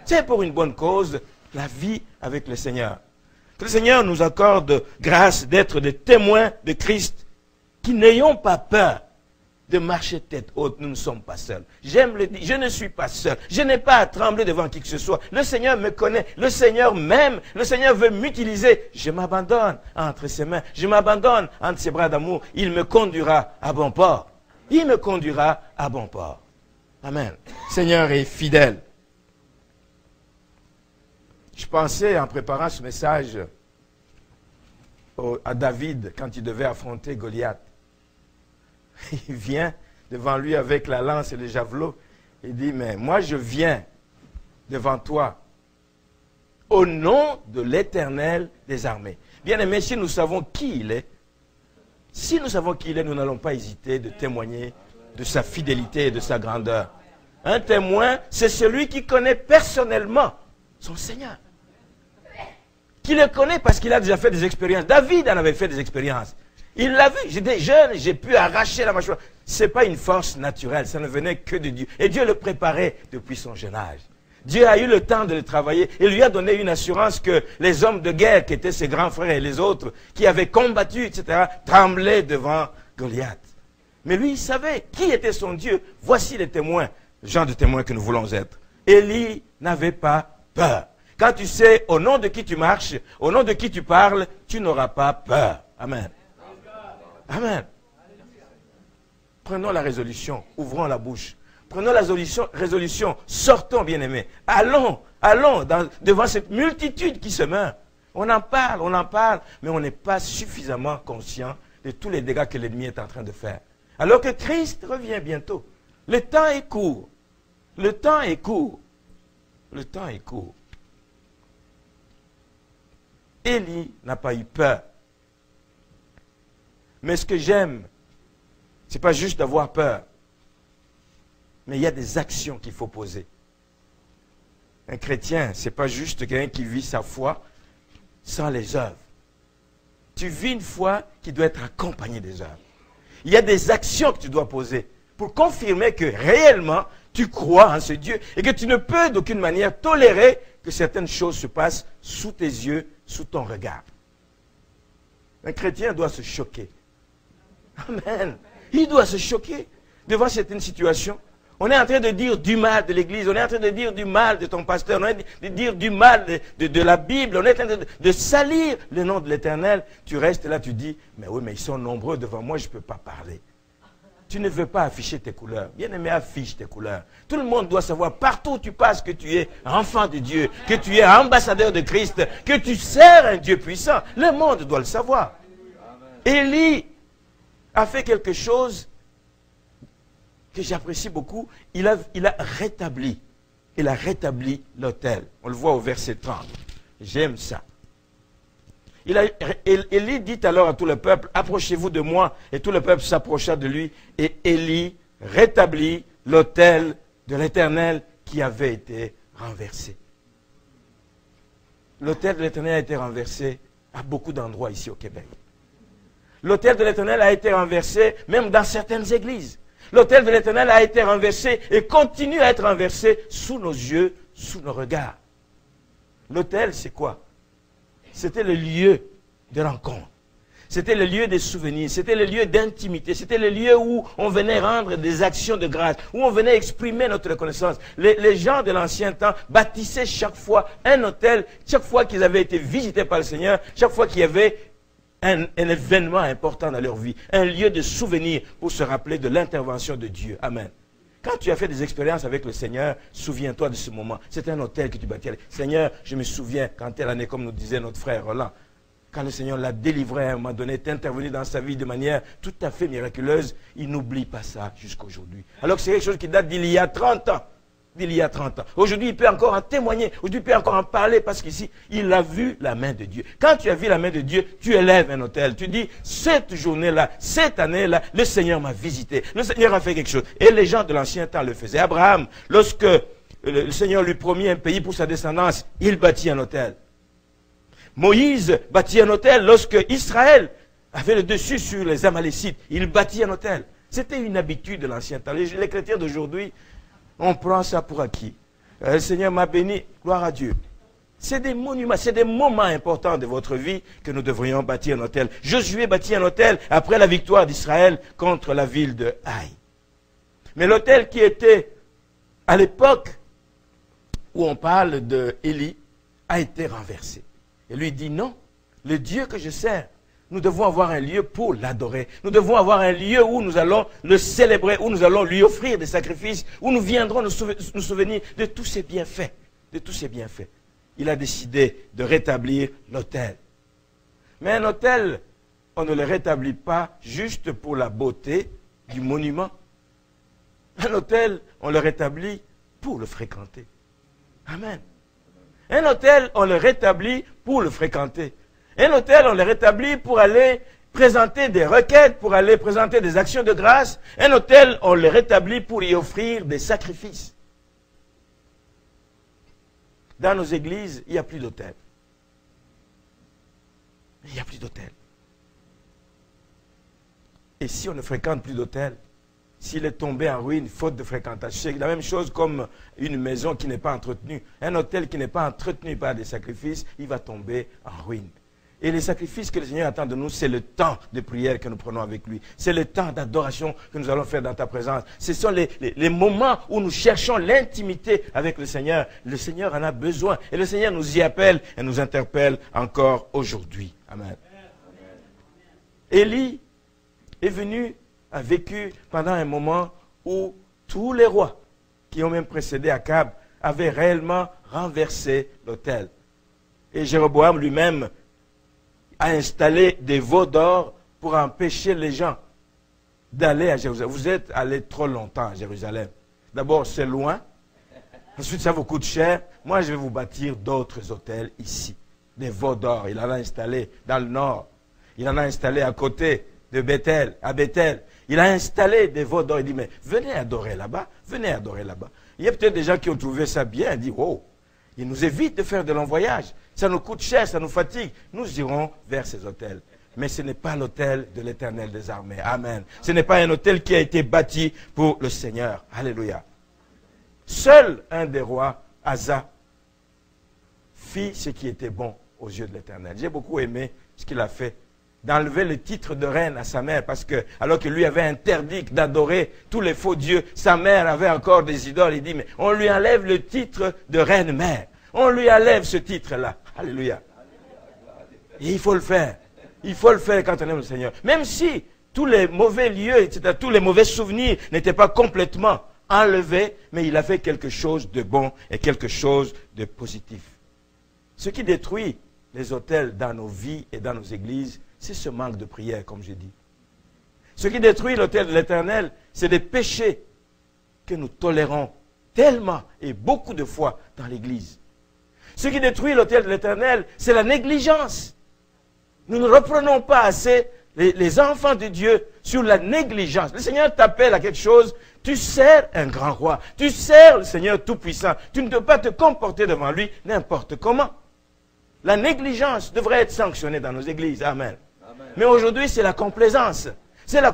C'est pour une bonne cause, la vie avec le Seigneur. Que le Seigneur nous accorde grâce d'être des témoins de Christ, qui n'ayons pas peur de marcher tête haute. Nous ne sommes pas seuls. J'aime le dire, je ne suis pas seul. Je n'ai pas à trembler devant qui que ce soit. Le Seigneur me connaît, le Seigneur m'aime, le Seigneur veut m'utiliser. Je m'abandonne entre ses mains, je m'abandonne entre ses bras d'amour. Il me conduira à bon port. Il me conduira à bon port. Amen. Le Seigneur est fidèle. Je pensais en préparant ce message à David quand il devait affronter Goliath. Il vient devant lui avec la lance et le javelot. Il dit, mais moi je viens devant toi au nom de l'Éternel des armées. Bien aimé, si nous savons qui il est, nous n'allons pas hésiter de témoigner de sa fidélité et de sa grandeur. Un témoin, c'est celui qui connaît personnellement son Seigneur. Qui le connaît parce qu'il a déjà fait des expériences. David en avait fait des expériences. Il l'a vu, j'étais jeune, j'ai pu arracher la mâchoire. Ce n'est pas une force naturelle, ça ne venait que de Dieu. Et Dieu le préparait depuis son jeune âge. Dieu a eu le temps de le travailler et lui a donné une assurance que les hommes de guerre, qui étaient ses grands frères et les autres, qui avaient combattu, etc., tremblaient devant Goliath. Mais lui, il savait qui était son Dieu. Voici les témoins, le genre de témoins que nous voulons être. Élie n'avait pas peur. Quand tu sais au nom de qui tu marches, au nom de qui tu parles, tu n'auras pas peur. Amen. Amen. Prenons la résolution, ouvrons la bouche. Prenons la résolution, sortons, bien-aimés. Allons devant cette multitude qui se meurt. On en parle, mais on n'est pas suffisamment conscient de tous les dégâts que l'ennemi est en train de faire. Alors que Christ revient bientôt. Le temps est court. Le temps est court. Le temps est court. Élie n'a pas eu peur. Mais ce que j'aime Ce n'est pas juste d'avoir peur. Mais il y a des actions qu'il faut poser. Un chrétien, ce n'est pas juste quelqu'un qui vit sa foi sans les œuvres. Tu vis une foi qui doit être accompagnée des œuvres. Il y a des actions que tu dois poser pour confirmer que réellement tu crois en ce Dieu et que tu ne peux d'aucune manière tolérer que certaines choses se passent sous tes yeux, sous ton regard. Un chrétien doit se choquer. Amen. Il doit se choquer devant certaines situations. On est en train de dire du mal de l'Église, on est en train de dire du mal de ton pasteur, on est en train de dire du mal de la Bible, on est en train de salir le nom de l'Éternel. Tu restes là, tu dis, mais oui, mais ils sont nombreux devant moi, je ne peux pas parler. Tu ne veux pas afficher tes couleurs. Bien-aimé, affiche tes couleurs. Tout le monde doit savoir, partout où tu passes, que tu es enfant de Dieu, que tu es ambassadeur de Christ, que tu sers un Dieu puissant. Le monde doit le savoir. Élie a fait quelque chose que j'apprécie beaucoup. Il a rétabli. Il a rétabli l'autel. On le voit au verset 30. J'aime ça. Élie dit alors à tout le peuple, approchez-vous de moi. Et tout le peuple s'approcha de lui. Et Élie rétablit l'autel de l'Éternel qui avait été renversé. L'autel de l'Éternel a été renversé à beaucoup d'endroits ici au Québec. L'autel de l'Éternel a été renversé même dans certaines églises. L'autel de l'Éternel a été renversé et continue à être renversé sous nos yeux, sous nos regards. L'autel, c'est quoi? C'était le lieu de rencontre. C'était le lieu des souvenirs. C'était le lieu d'intimité. C'était le lieu où on venait rendre des actions de grâce, où on venait exprimer notre reconnaissance. Les gens de l'ancien temps bâtissaient chaque fois un autel, chaque fois qu'ils avaient été visités par le Seigneur, chaque fois qu'il y avait un événement important dans leur vie, un lieu de souvenir pour se rappeler de l'intervention de Dieu. Amen. Quand tu as fait des expériences avec le Seigneur, souviens-toi de ce moment. C'est un autel que tu bâtis. Seigneur, je me souviens quand telle année, comme nous disait notre frère Roland, quand le Seigneur l'a délivré à un moment donné, est intervenu dans sa vie de manière tout à fait miraculeuse, il n'oublie pas ça jusqu'à aujourd'hui. Alors que c'est quelque chose qui date d'il y a 30 ans. Aujourd'hui, il peut encore en témoigner. Aujourd'hui, il peut encore en parler parce qu'ici, il a vu la main de Dieu. Quand tu as vu la main de Dieu, tu élèves un autel. Tu dis, cette journée-là, cette année-là, le Seigneur m'a visité. Le Seigneur a fait quelque chose. Et les gens de l'ancien temps le faisaient. Abraham, lorsque le Seigneur lui promit un pays pour sa descendance, il bâtit un autel. Moïse bâtit un autel lorsque Israël avait le dessus sur les Amalécites. Il bâtit un autel. C'était une habitude de l'ancien temps. Les chrétiens d'aujourd'hui, on prend ça pour acquis. Le Seigneur m'a béni, gloire à Dieu. C'est des monuments, c'est des moments importants de votre vie que nous devrions bâtir un autel. Josué bâtit un autel après la victoire d'Israël contre la ville de Haï. Mais l'autel qui était à l'époque où on parle d'Élie a été renversé. Et lui dit non, le Dieu que je sers, nous devons avoir un lieu pour l'adorer. Nous devons avoir un lieu où nous allons le célébrer, où nous allons lui offrir des sacrifices, où nous viendrons nous souvenir de tous ses bienfaits. De tous ses bienfaits. Il a décidé de rétablir l'autel. Mais un autel, on ne le rétablit pas juste pour la beauté du monument. Un autel, on le rétablit pour le fréquenter. Amen. Un autel, on le rétablit pour le fréquenter. Un autel, on le rétablit pour aller présenter des requêtes, pour aller présenter des actions de grâce. Un autel, on le rétablit pour y offrir des sacrifices. Dans nos églises, il n'y a plus d'autel. Il n'y a plus d'autel. Et si on ne fréquente plus d'autel, s'il est tombé en ruine, faute de fréquentation, c'est la même chose comme une maison qui n'est pas entretenue. Un autel qui n'est pas entretenu par des sacrifices, il va tomber en ruine. Et les sacrifices que le Seigneur attend de nous, c'est le temps de prière que nous prenons avec lui. C'est le temps d'adoration que nous allons faire dans ta présence. Ce sont les moments où nous cherchons l'intimité avec le Seigneur. Le Seigneur en a besoin. Et le Seigneur nous y appelle et nous interpelle encore aujourd'hui. Amen. Élie est venu, a vécu pendant un moment où tous les rois qui ont même précédé Akab avaient réellement renversé l'autel. Et Jéroboam lui-même a installé des veaux d'or pour empêcher les gens d'aller à Jérusalem. Vous êtes allés trop longtemps à Jérusalem. D'abord, c'est loin. Ensuite, ça vous coûte cher. Moi, je vais vous bâtir d'autres hôtels ici. Des veaux d'or. Il en a installé dans le nord. Il en a installé à côté de Bethel, à Bethel. Il a installé des veaux d'or. Il dit, mais venez adorer là-bas, venez adorer là-bas. Il y a peut-être des gens qui ont trouvé ça bien, ils disent, wow, il nous évite de faire de longs voyages. Ça nous coûte cher, ça nous fatigue. Nous irons vers ces hôtels. Mais ce n'est pas l'hôtel de l'Éternel des armées. Amen. Ce n'est pas un hôtel qui a été bâti pour le Seigneur. Alléluia. Seul un des rois, Asa, fit ce qui était bon aux yeux de l'Éternel. J'ai beaucoup aimé ce qu'il a fait, d'enlever le titre de reine à sa mère, parce que, alors que lui avait interdit d'adorer tous les faux dieux, sa mère avait encore des idoles. Il dit, mais on lui enlève le titre de reine-mère. On lui enlève ce titre-là. Alléluia. Et il faut le faire. Il faut le faire quand on aime le Seigneur. Même si tous les mauvais lieux, etc., tous les mauvais souvenirs n'étaient pas complètement enlevés, mais il a fait quelque chose de bon et quelque chose de positif. Ce qui détruit les autels dans nos vies et dans nos églises, c'est ce manque de prière, comme j'ai dit. Ce qui détruit l'autel de l'Éternel, c'est des péchés que nous tolérons tellement et beaucoup de fois dans l'église. Ce qui détruit l'autel de l'Éternel, c'est la négligence. Nous ne reprenons pas assez les enfants de Dieu sur la négligence. Le Seigneur t'appelle à quelque chose, tu sers un grand roi, tu sers le Seigneur Tout-Puissant. Tu ne peux pas te comporter devant lui n'importe comment. La négligence devrait être sanctionnée dans nos églises. Amen. Amen. Mais aujourd'hui, c'est la complaisance.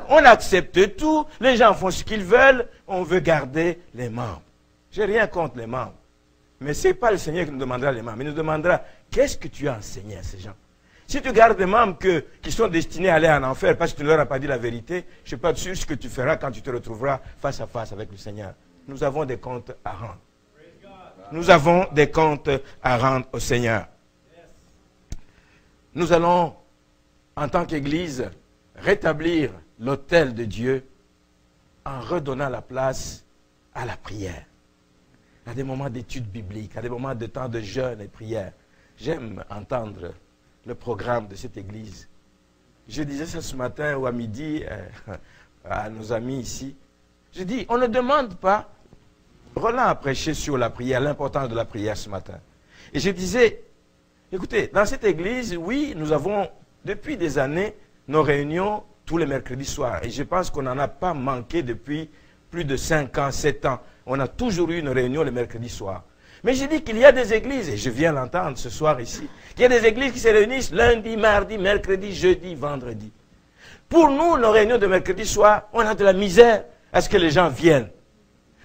On accepte tout, les gens font ce qu'ils veulent, on veut garder les membres. Je n'ai rien contre les membres. Mais ce n'est pas le Seigneur qui nous demandera les membres. Il nous demandera, qu'est-ce que tu as enseigné à ces gens? Si tu gardes des membres qui sont destinés à aller en enfer parce que tu ne leur as pas dit la vérité, je ne suis pas sûr ce que tu feras quand tu te retrouveras face à face avec le Seigneur. Nous avons des comptes à rendre. Nous avons des comptes à rendre au Seigneur. Nous allons, en tant qu'Église, rétablir l'autel de Dieu en redonnant la place à la prière. À des moments d'études bibliques, à des moments de temps de jeûne et prière. J'aime entendre le programme de cette église. Je disais ça ce matin ou à midi à nos amis ici. Je dis, on ne demande pas. Roland a prêché sur la prière, l'importance de la prière ce matin. Et je disais, écoutez, dans cette église, oui, nous avons depuis des années nos réunions tous les mercredis soirs. Et je pense qu'on n'en a pas manqué depuis plus de 5 ans, 7 ans. On a toujours eu une réunion le mercredi soir. Mais je dis qu'il y a des églises, et je viens l'entendre ce soir ici, qu'il y a des églises qui se réunissent lundi, mardi, mercredi, jeudi, vendredi. Pour nous, nos réunions de mercredi soir, on a de la misère à ce que les gens viennent.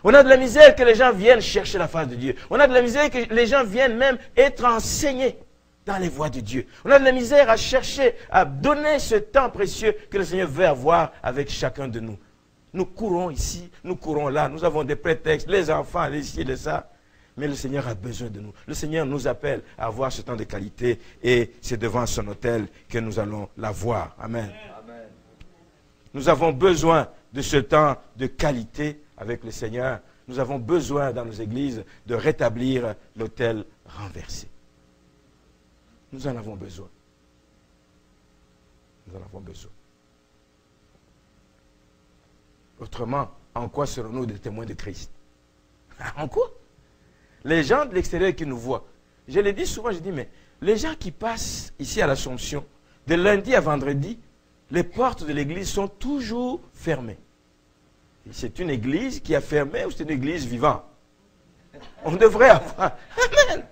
On a de la misère que les gens viennent chercher la face de Dieu. On a de la misère que les gens viennent même être enseignés dans les voies de Dieu. On a de la misère à chercher, à donner ce temps précieux que le Seigneur veut avoir avec chacun de nous. Nous courons ici, nous courons là, nous avons des prétextes, les enfants, les ci, les ça. Mais le Seigneur a besoin de nous. Le Seigneur nous appelle à avoir ce temps de qualité et c'est devant son autel que nous allons l'avoir. Amen. Amen. Nous avons besoin de ce temps de qualité avec le Seigneur. Nous avons besoin dans nos églises de rétablir l'autel renversé. Nous en avons besoin. Nous en avons besoin. Autrement, en quoi serons-nous des témoins de Christ? En quoi? Les gens de l'extérieur qui nous voient. Je l'ai dit souvent, je dis, mais les gens qui passent ici à l'Assomption, de lundi à vendredi, les portes de l'église sont toujours fermées. C'est une église qui a fermé ou c'est une église vivante? On devrait avoir... Amen.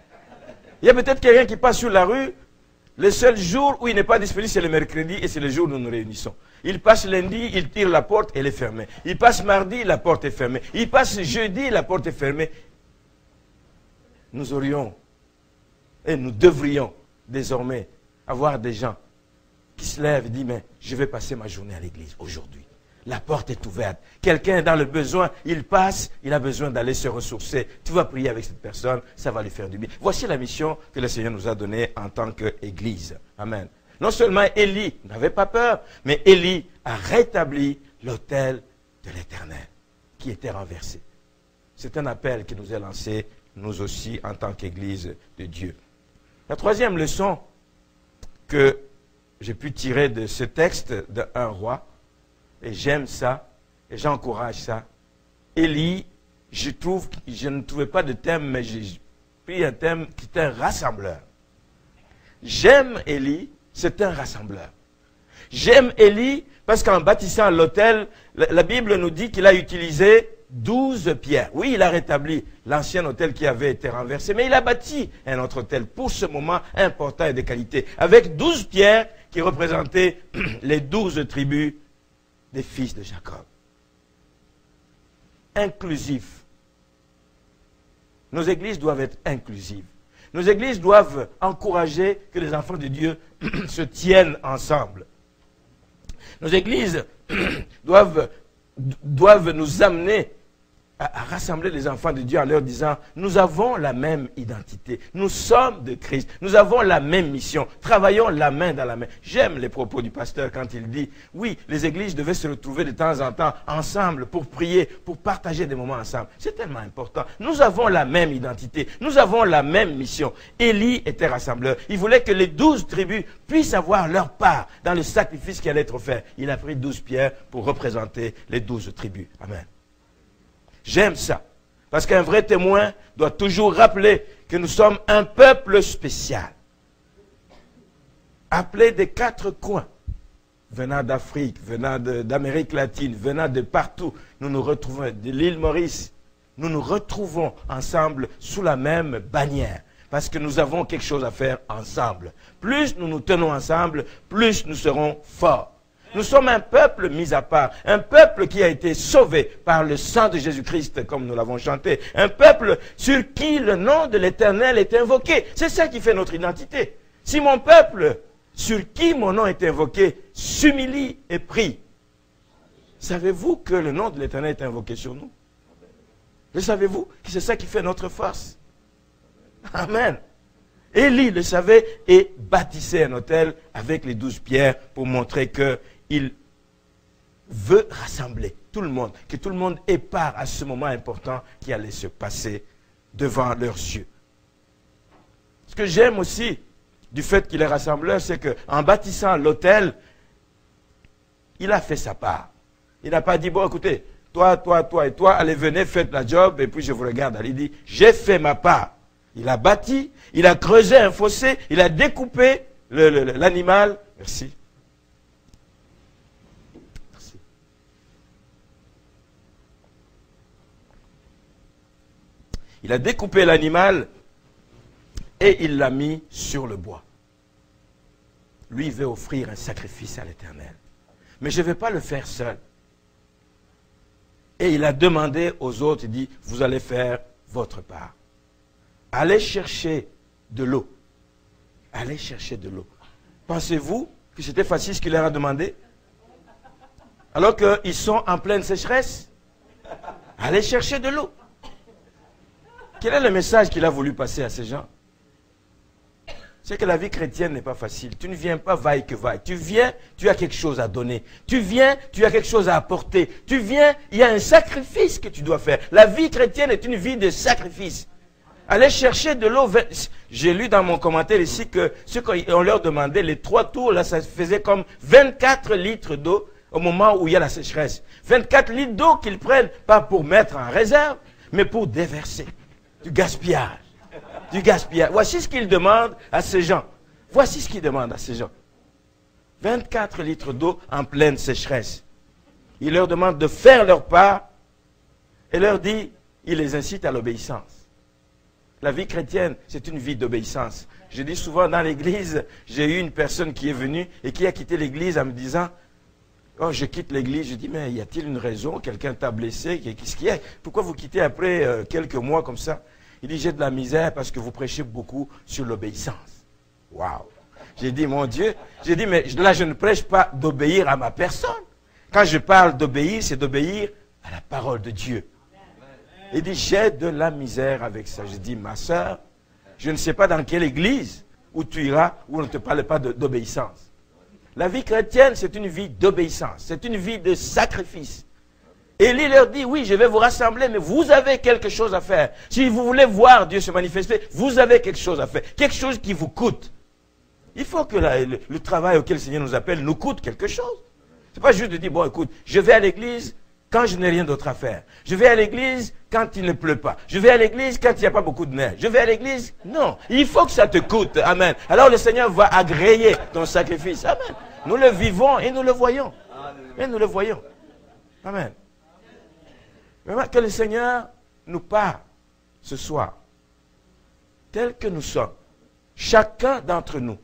Il y a peut-être quelqu'un qui passe sur la rue, le seul jour où il n'est pas disponible, c'est le mercredi et c'est le jour où nous nous réunissons. Il passe lundi, il tire la porte, elle est fermée. Il passe mardi, la porte est fermée. Il passe jeudi, la porte est fermée. Nous aurions et nous devrions désormais avoir des gens qui se lèvent et disent, mais je vais passer ma journée à l'église aujourd'hui. La porte est ouverte. Quelqu'un est dans le besoin, il passe, il a besoin d'aller se ressourcer. Tu vas prier avec cette personne, ça va lui faire du bien. Voici la mission que le Seigneur nous a donnée en tant qu'Église. Amen. Non seulement Élie n'avait pas peur, mais Élie a rétabli l'autel de l'Éternel qui était renversé. C'est un appel qui nous est lancé, nous aussi, en tant qu'Église de Dieu. La troisième leçon que j'ai pu tirer de ce texte de 1 Roi, et j'aime ça, et j'encourage ça. Élie, je ne trouvais pas de thème, mais j'ai pris un thème qui est un rassembleur. J'aime Élie, c'est un rassembleur. J'aime Élie parce qu'en bâtissant l'autel, la Bible nous dit qu'il a utilisé 12 pierres. Oui, il a rétabli l'ancien autel qui avait été renversé, mais il a bâti un autre autel pour ce moment important et de qualité, avec 12 pierres qui représentaient les 12 tribus des fils de Jacob. Inclusif. Nos églises doivent être inclusives. Nos églises doivent encourager que les enfants de Dieu se tiennent ensemble. Nos églises doivent nous amener à rassembler les enfants de Dieu en leur disant, nous avons la même identité, nous sommes de Christ, nous avons la même mission, travaillons la main dans la main. J'aime les propos du pasteur quand il dit, oui, les églises devaient se retrouver de temps en temps ensemble pour prier, pour partager des moments ensemble. C'est tellement important. Nous avons la même identité, nous avons la même mission. Élie était rassembleur. Il voulait que les 12 tribus puissent avoir leur part dans le sacrifice qui allait être offert. Il a pris 12 pierres pour représenter les 12 tribus. Amen. J'aime ça. Parce qu'un vrai témoin doit toujours rappeler que nous sommes un peuple spécial. Appelé des 4 coins. Venant d'Afrique, venant d'Amérique latine, venant de partout. Nous nous retrouvons de l'île Maurice. Nous nous retrouvons ensemble sous la même bannière. Parce que nous avons quelque chose à faire ensemble. Plus nous nous tenons ensemble, plus nous serons forts. Nous sommes un peuple mis à part, un peuple qui a été sauvé par le sang de Jésus-Christ, comme nous l'avons chanté, un peuple sur qui le nom de l'Éternel est invoqué. C'est ça qui fait notre identité. Si mon peuple, sur qui mon nom est invoqué, s'humilie et prie, savez-vous que le nom de l'Éternel est invoqué sur nous? Le savez-vous que c'est ça qui fait notre force? Amen. Élie le savait et bâtissait un autel avec les 12 pierres pour montrer qu'il veut rassembler tout le monde, que tout le monde ait part à ce moment important qui allait se passer devant leurs yeux. Ce que j'aime aussi du fait qu'il est rassembleur, c'est qu'en bâtissant l'autel, il a fait sa part. Il n'a pas dit, bon écoutez, toi et toi, allez venez, faites la job, et puis je vous regarde. Il dit, j'ai fait ma part. Il a bâti, il a creusé un fossé, il a découpé l'animal. Merci. Merci. Il a découpé l'animal et il l'a mis sur le bois. Lui, il veut offrir un sacrifice à l'Éternel. Mais je ne vais pas le faire seul. Et il a demandé aux autres, il dit, vous allez faire votre part. Allez chercher de l'eau. Allez chercher de l'eau. Pensez-vous que c'était facile ce qu'il leur a demandé? Alors qu'ils sont en pleine sécheresse? Allez chercher de l'eau. Quel est le message qu'il a voulu passer à ces gens? C'est que la vie chrétienne n'est pas facile. Tu ne viens pas vaille que vaille. Tu viens, tu as quelque chose à donner. Tu viens, tu as quelque chose à apporter. Tu viens, il y a un sacrifice que tu dois faire. La vie chrétienne est une vie de sacrifice. Aller chercher de l'eau. J'ai lu dans mon commentaire ici que ce qu'on leur demandait, les 3 tours, là, ça faisait comme 24 litres d'eau au moment où il y a la sécheresse. 24 litres d'eau qu'ils prennent, pas pour mettre en réserve, mais pour déverser. Du gaspillage. Du gaspillage. Voici ce qu'ils demandent à ces gens. Voici ce qu'ils demandent à ces gens. 24 litres d'eau en pleine sécheresse. Il leur demande de faire leur part et leur dit, il les incite à l'obéissance. La vie chrétienne, c'est une vie d'obéissance. Je dis souvent dans l'église, j'ai eu une personne qui est venue et qui a quitté l'église en me disant, oh, je quitte l'église. Je dis, mais y a-t-il une raison? Quelqu'un t'a blessé? Qu'est-ce qu'il y a? Pourquoi vous quittez après quelques mois comme ça? Il dit, j'ai de la misère parce que vous prêchez beaucoup sur l'obéissance. Waouh! J'ai dit, mon Dieu, j'ai dit, mais là, je ne prêche pas d'obéir à ma personne. Quand je parle d'obéir, c'est d'obéir à la parole de Dieu. Il dit, j'ai de la misère avec ça. Je dis, ma soeur, je ne sais pas dans quelle église où tu iras, où on ne te parle pas d'obéissance. La vie chrétienne, c'est une vie d'obéissance. C'est une vie de sacrifice. Élie leur dit, oui, je vais vous rassembler, mais vous avez quelque chose à faire. Si vous voulez voir Dieu se manifester, vous avez quelque chose à faire. Quelque chose qui vous coûte. Il faut que le travail auquel le Seigneur nous appelle nous coûte quelque chose. Ce n'est pas juste de dire, bon, écoute, je vais à l'église quand je n'ai rien d'autre à faire. Je vais à l'église quand il ne pleut pas. Je vais à l'église quand il n'y a pas beaucoup de neige. Je vais à l'église. Non, il faut que ça te coûte. Amen. Alors le Seigneur va agréer ton sacrifice. Amen. Nous le vivons et nous le voyons. Et nous le voyons. Amen. Vraiment, que le Seigneur nous parle ce soir, tel que nous sommes, chacun d'entre nous.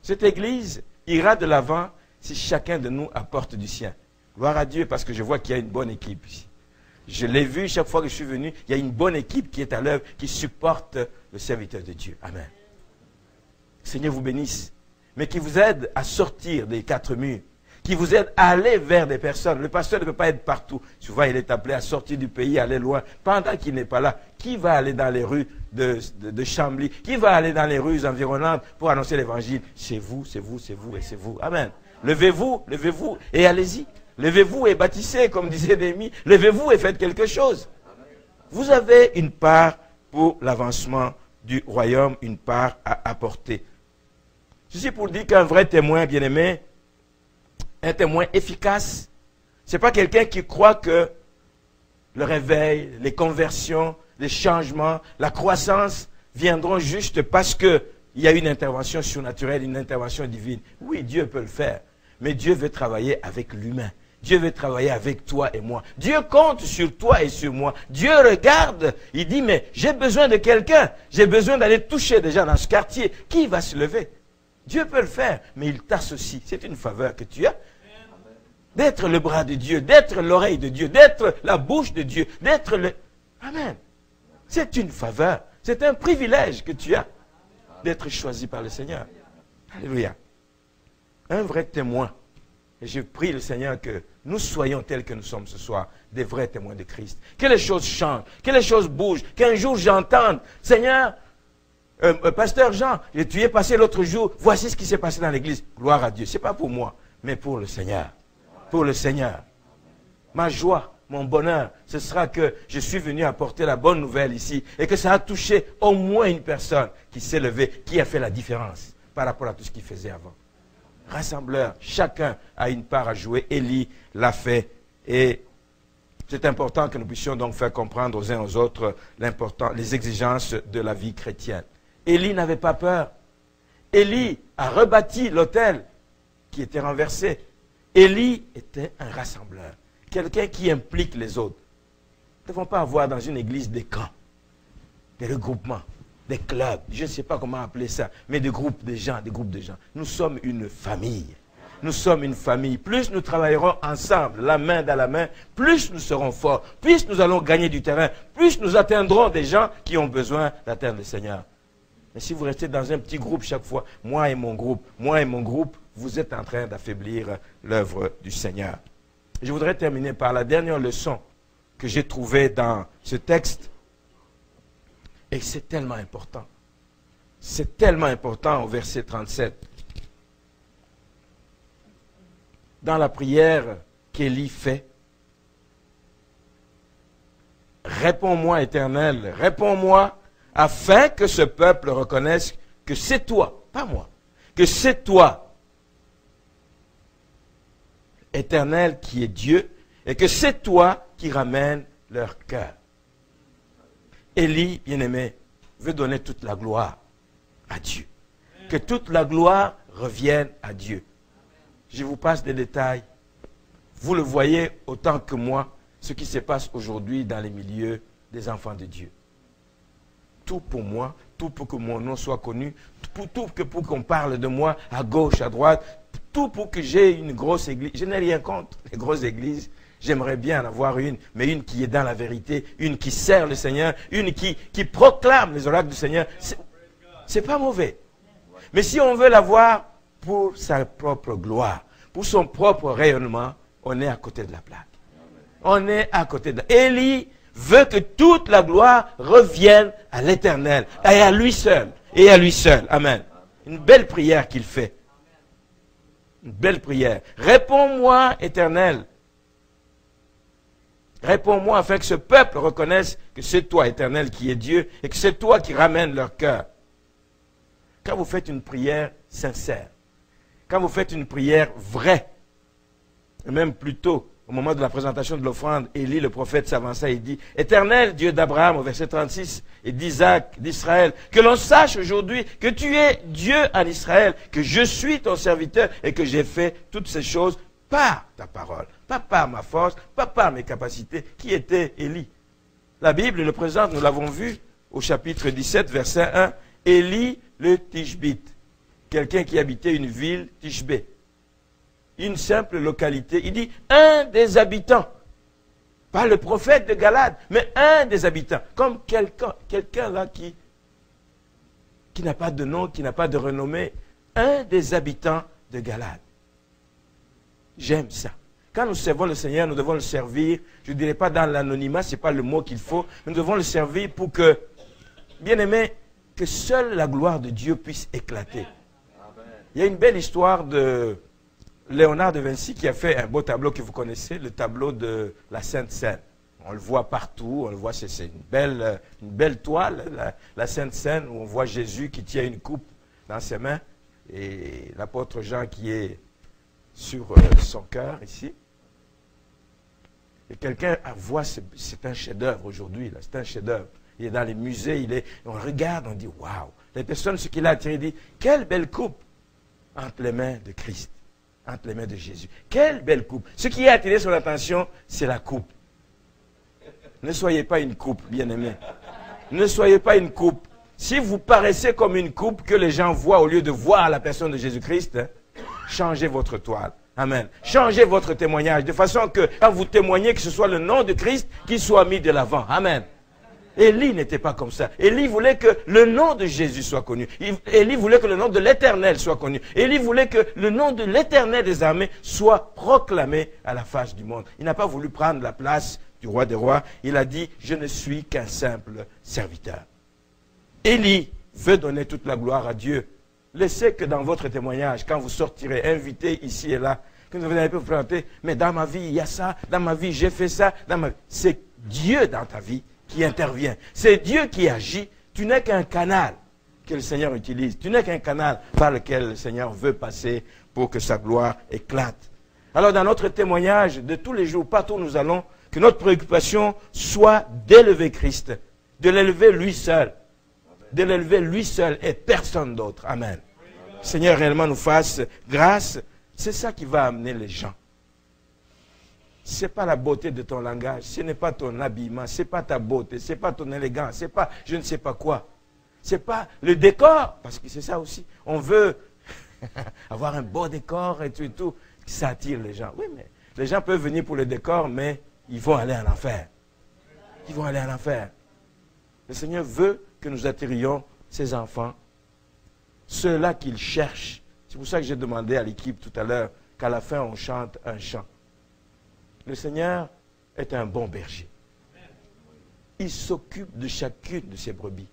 Cette église ira de l'avant si chacun de nous apporte du sien. Gloire à Dieu, parce que je vois qu'il y a une bonne équipe ici. Je l'ai vu chaque fois que je suis venu, il y a une bonne équipe qui est à l'œuvre, qui supporte le serviteur de Dieu. Amen. Seigneur vous bénisse, mais qui vous aide à sortir des quatre murs, qui vous aide à aller vers des personnes. Le pasteur ne peut pas être partout. Souvent, il est appelé à sortir du pays, à aller loin. Pendant qu'il n'est pas là, qui va aller dans les rues de Chambly? Qui va aller dans les rues environnantes pour annoncer l'évangile? C'est vous, c'est vous, c'est vous et c'est vous. Amen. Levez-vous et allez-y. Levez-vous et bâtissez, comme disait Néhémie. Levez-vous et faites quelque chose. Vous avez une part pour l'avancement du royaume, une part à apporter. Ceci pour dire qu'un vrai témoin, bien-aimé, un témoin efficace, ce n'est pas quelqu'un qui croit que le réveil, les conversions, les changements, la croissance viendront juste parce qu'il y a une intervention surnaturelle, une intervention divine. Oui, Dieu peut le faire, mais Dieu veut travailler avec l'humain. Dieu veut travailler avec toi et moi. Dieu compte sur toi et sur moi. Dieu regarde, il dit, mais j'ai besoin de quelqu'un. J'ai besoin d'aller toucher des gens dans ce quartier. Qui va se lever? Dieu peut le faire, mais il t'associe. C'est une faveur que tu as. D'être le bras de Dieu, d'être l'oreille de Dieu, d'être la bouche de Dieu, d'être le... Amen. C'est une faveur. C'est un privilège que tu as d'être choisi par le Seigneur. Alléluia. Un vrai témoin. Et je prie le Seigneur que nous soyons tels que nous sommes ce soir, des vrais témoins de Christ. Que les choses changent, que les choses bougent, qu'un jour j'entende, Seigneur, Pasteur Jean, tu es passé l'autre jour, voici ce qui s'est passé dans l'église. Gloire à Dieu. Ce n'est pas pour moi, mais pour le Seigneur. Pour le Seigneur. Ma joie, mon bonheur, ce sera que je suis venu apporter la bonne nouvelle ici et que ça a touché au moins une personne qui s'est levée, qui a fait la différence par rapport à tout ce qu'il faisait avant. Rassembleur, chacun a une part à jouer. Élie l'a fait et c'est important que nous puissions donc faire comprendre aux uns aux autres les exigences de la vie chrétienne. Élie n'avait pas peur. Élie a rebâti l'autel qui était renversé. Élie était un rassembleur, quelqu'un qui implique les autres. Nous ne devons pas avoir dans une église des camps, des regroupements, des clubs, je ne sais pas comment appeler ça, mais des groupes de gens, Nous sommes une famille. Nous sommes une famille. Plus nous travaillerons ensemble, la main dans la main, plus nous serons forts, plus nous allons gagner du terrain, plus nous atteindrons des gens qui ont besoin d'atteindre le Seigneur. Mais si vous restez dans un petit groupe chaque fois, moi et mon groupe, vous êtes en train d'affaiblir l'œuvre du Seigneur. Je voudrais terminer par la dernière leçon que j'ai trouvée dans ce texte. Et c'est tellement important. C'est tellement important au verset 37. Dans la prière qu'Élie fait, réponds-moi, Éternel, réponds-moi, afin que ce peuple reconnaisse que c'est toi, pas moi, que c'est toi, Éternel, qui est Dieu, et que c'est toi qui ramènes leur cœur. Élie, bien-aimé, veut donner toute la gloire à Dieu. Que toute la gloire revienne à Dieu. Je vous passe des détails. Vous le voyez autant que moi, ce qui se passe aujourd'hui dans les milieux des enfants de Dieu. Tout pour moi, tout pour que mon nom soit connu, tout pour qu'on parle de moi à gauche, à droite, tout pour que j'ai une grosse église. Je n'ai rien contre les grosses églises. J'aimerais bien en avoir une, mais une qui est dans la vérité, une qui sert le Seigneur, une qui proclame les oracles du Seigneur. C'est pas mauvais. Mais si on veut l'avoir pour sa propre gloire, pour son propre rayonnement, on est à côté de la plaque. On est à côté de la... Élie veut que toute la gloire revienne à l'Éternel, et à lui seul, et à lui seul. Amen. Une belle prière qu'il fait. Une belle prière. Réponds-moi, Éternel. Réponds-moi afin que ce peuple reconnaisse que c'est toi, Éternel, qui est Dieu, et que c'est toi qui ramènes leur cœur. Quand vous faites une prière sincère, quand vous faites une prière vraie, et même plutôt au moment de la présentation de l'offrande, Élie, le prophète, s'avança et dit, « Éternel Dieu d'Abraham, au verset 36, et d'Isaac, d'Israël, que l'on sache aujourd'hui que tu es Dieu en Israël, que je suis ton serviteur et que j'ai fait toutes ces choses par ta parole, pas par ma force, pas par mes capacités. » Qui était Élie? La Bible le présente, nous l'avons vu au chapitre 17, verset 1, Élie le Tishbite, quelqu'un qui habitait une ville Tishbé, une simple localité. Il dit un des habitants, pas le prophète de Galade, mais un des habitants, comme quelqu'un là qui n'a pas de nom, qui n'a pas de renommée, un des habitants de Galade. J'aime ça. Quand nous servons le Seigneur, nous devons le servir, je ne dirais pas dans l'anonymat, ce n'est pas le mot qu'il faut, nous devons le servir pour que, bien aimé, que seule la gloire de Dieu puisse éclater. Il y a une belle histoire de Léonard de Vinci qui a fait un beau tableau que vous connaissez, le tableau de la Sainte Seine. On le voit partout, on le voit, c'est une belle toile, la Sainte Seine, où on voit Jésus qui tient une coupe dans ses mains, et l'apôtre Jean qui est sur son cœur ici. Et quelqu'un voit, c'est un chef-d'œuvre aujourd'hui, c'est un chef-d'œuvre. Il est dans les musées, on regarde, on dit waouh. Les personnes, ce qu'il a attiré, dit quelle belle coupe entre les mains de Christ, entre les mains de Jésus. Quelle belle coupe. Ce qui a attiré son attention, c'est la coupe. Ne soyez pas une coupe, bien-aimés. Ne soyez pas une coupe. Si vous paraissez comme une coupe que les gens voient au lieu de voir la personne de Jésus-Christ, hein, changez votre toile. Amen. Changez votre témoignage de façon que quand vous témoignez, que ce soit le nom de Christ qui soit mis de l'avant. Amen. Élie n'était pas comme ça. Élie voulait que le nom de Jésus soit connu. Élie voulait que le nom de l'Éternel soit connu. Élie voulait que le nom de l'Éternel des armées soit proclamé à la face du monde. Il n'a pas voulu prendre la place du roi des rois. Il a dit, je ne suis qu'un simple serviteur. Élie veut donner toute la gloire à Dieu. Laissez que dans votre témoignage, quand vous sortirez, invité ici et là, que vous allez vous présenter, mais dans ma vie, il y a ça, dans ma vie, j'ai fait ça, c'est Dieu dans ta vie qui intervient. C'est Dieu qui agit. Tu n'es qu'un canal que le Seigneur utilise. Tu n'es qu'un canal par lequel le Seigneur veut passer pour que sa gloire éclate. Alors dans notre témoignage de tous les jours, partout où nous allons, que notre préoccupation soit d'élever Christ, de l'élever lui seul, de l'élever lui seul et personne d'autre. Amen. Le Seigneur réellement nous fasse grâce. C'est ça qui va amener les gens. Ce n'est pas la beauté de ton langage, ce n'est pas ton habillement, ce n'est pas ta beauté, ce n'est pas ton élégance, ce n'est pas je ne sais pas quoi. Ce n'est pas le décor, parce que c'est ça aussi. On veut avoir un beau décor et tout, ça attire les gens. Oui, mais les gens peuvent venir pour le décor, mais ils vont aller en enfer. Ils vont aller en enfer. Le Seigneur veut que nous attirions ses enfants, ceux-là qu'il cherche. C'est pour ça que j'ai demandé à l'équipe tout à l'heure qu'à la fin on chante un chant. Le Seigneur est un bon berger. Il s'occupe de chacune de ses brebis.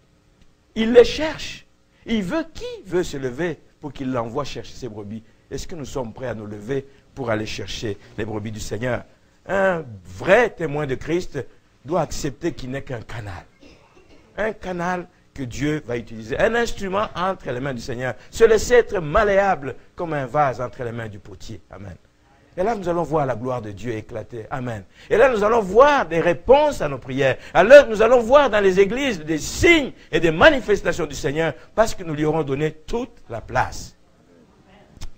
Il les cherche. Il veut qui veut se lever pour qu'il l'envoie chercher ses brebis. Est-ce que nous sommes prêts à nous lever pour aller chercher les brebis du Seigneur? Un vrai témoin de Christ doit accepter qu'il n'est qu'un canal. Un canal que Dieu va utiliser. Un instrument entre les mains du Seigneur. Se laisser être malléable comme un vase entre les mains du potier. Amen. Et là, nous allons voir la gloire de Dieu éclater. Amen. Et là, nous allons voir des réponses à nos prières. Alors, nous allons voir dans les églises des signes et des manifestations du Seigneur parce que nous lui aurons donné toute la place.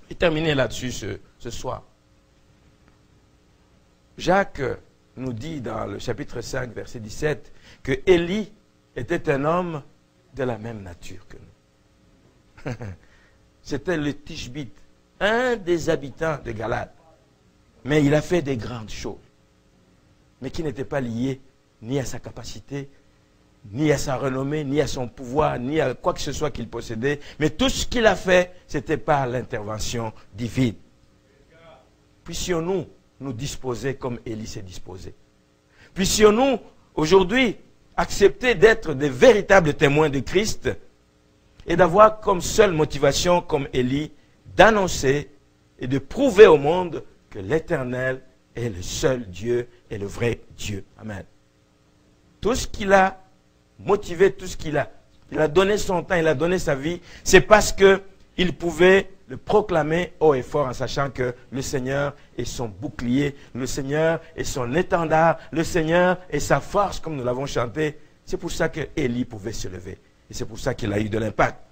Et terminer là-dessus ce soir. Jacques nous dit dans le chapitre 5, verset 17, que Élie était un homme de la même nature que nous. C'était le Tishbite, un des habitants de Galade. Mais il a fait des grandes choses, mais qui n'étaient pas liées ni à sa capacité, ni à sa renommée, ni à son pouvoir, ni à quoi que ce soit qu'il possédait. Mais tout ce qu'il a fait, c'était par l'intervention divine. Puissions-nous nous disposer comme Élie s'est disposé. Puissions-nous aujourd'hui accepter d'être des véritables témoins de Christ et d'avoir comme seule motivation, comme Élie, d'annoncer et de prouver au monde que l'Éternel est le seul Dieu et le vrai Dieu. Amen. Tout ce qu'il a motivé, tout ce qu'il a donné son temps, il a donné sa vie, c'est parce qu'il pouvait le proclamer haut et fort en sachant que le Seigneur est son bouclier, le Seigneur est son étendard, le Seigneur est sa force, comme nous l'avons chanté. C'est pour ça que Élie pouvait se lever. Et c'est pour ça qu'il a eu de l'impact.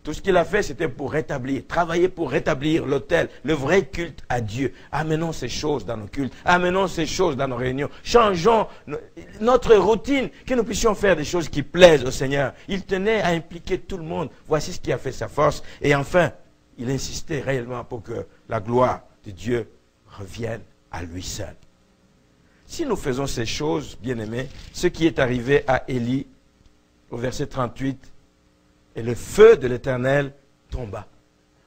Tout ce qu'il a fait, c'était pour rétablir, travailler pour rétablir l'autel, le vrai culte à Dieu. Amenons ces choses dans nos cultes, amenons ces choses dans nos réunions. Changeons notre routine, que nous puissions faire des choses qui plaisent au Seigneur. Il tenait à impliquer tout le monde. Voici ce qui a fait sa force. Et enfin, il insistait réellement pour que la gloire de Dieu revienne à lui seul. Si nous faisons ces choses, bien-aimés, ce qui est arrivé à Élie, au verset 38, et le feu de l'Éternel tomba.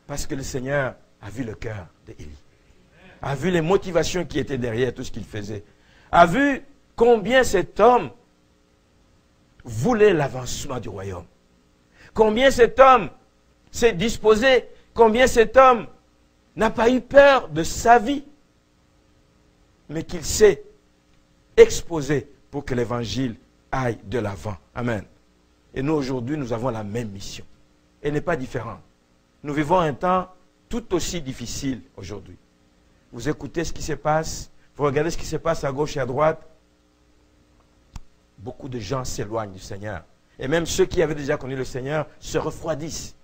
Parce que le Seigneur a vu le cœur d'Élie. A vu les motivations qui étaient derrière tout ce qu'il faisait. A vu combien cet homme voulait l'avancement du royaume. Combien cet homme s'est disposé. Combien cet homme n'a pas eu peur de sa vie. Mais qu'il s'est exposé pour que l'évangile aille de l'avant. Amen. Et nous, aujourd'hui, nous avons la même mission. Elle n'est pas différente. Nous vivons un temps tout aussi difficile aujourd'hui. Vous écoutez ce qui se passe, vous regardez ce qui se passe à gauche et à droite. Beaucoup de gens s'éloignent du Seigneur. Et même ceux qui avaient déjà connu le Seigneur se refroidissent.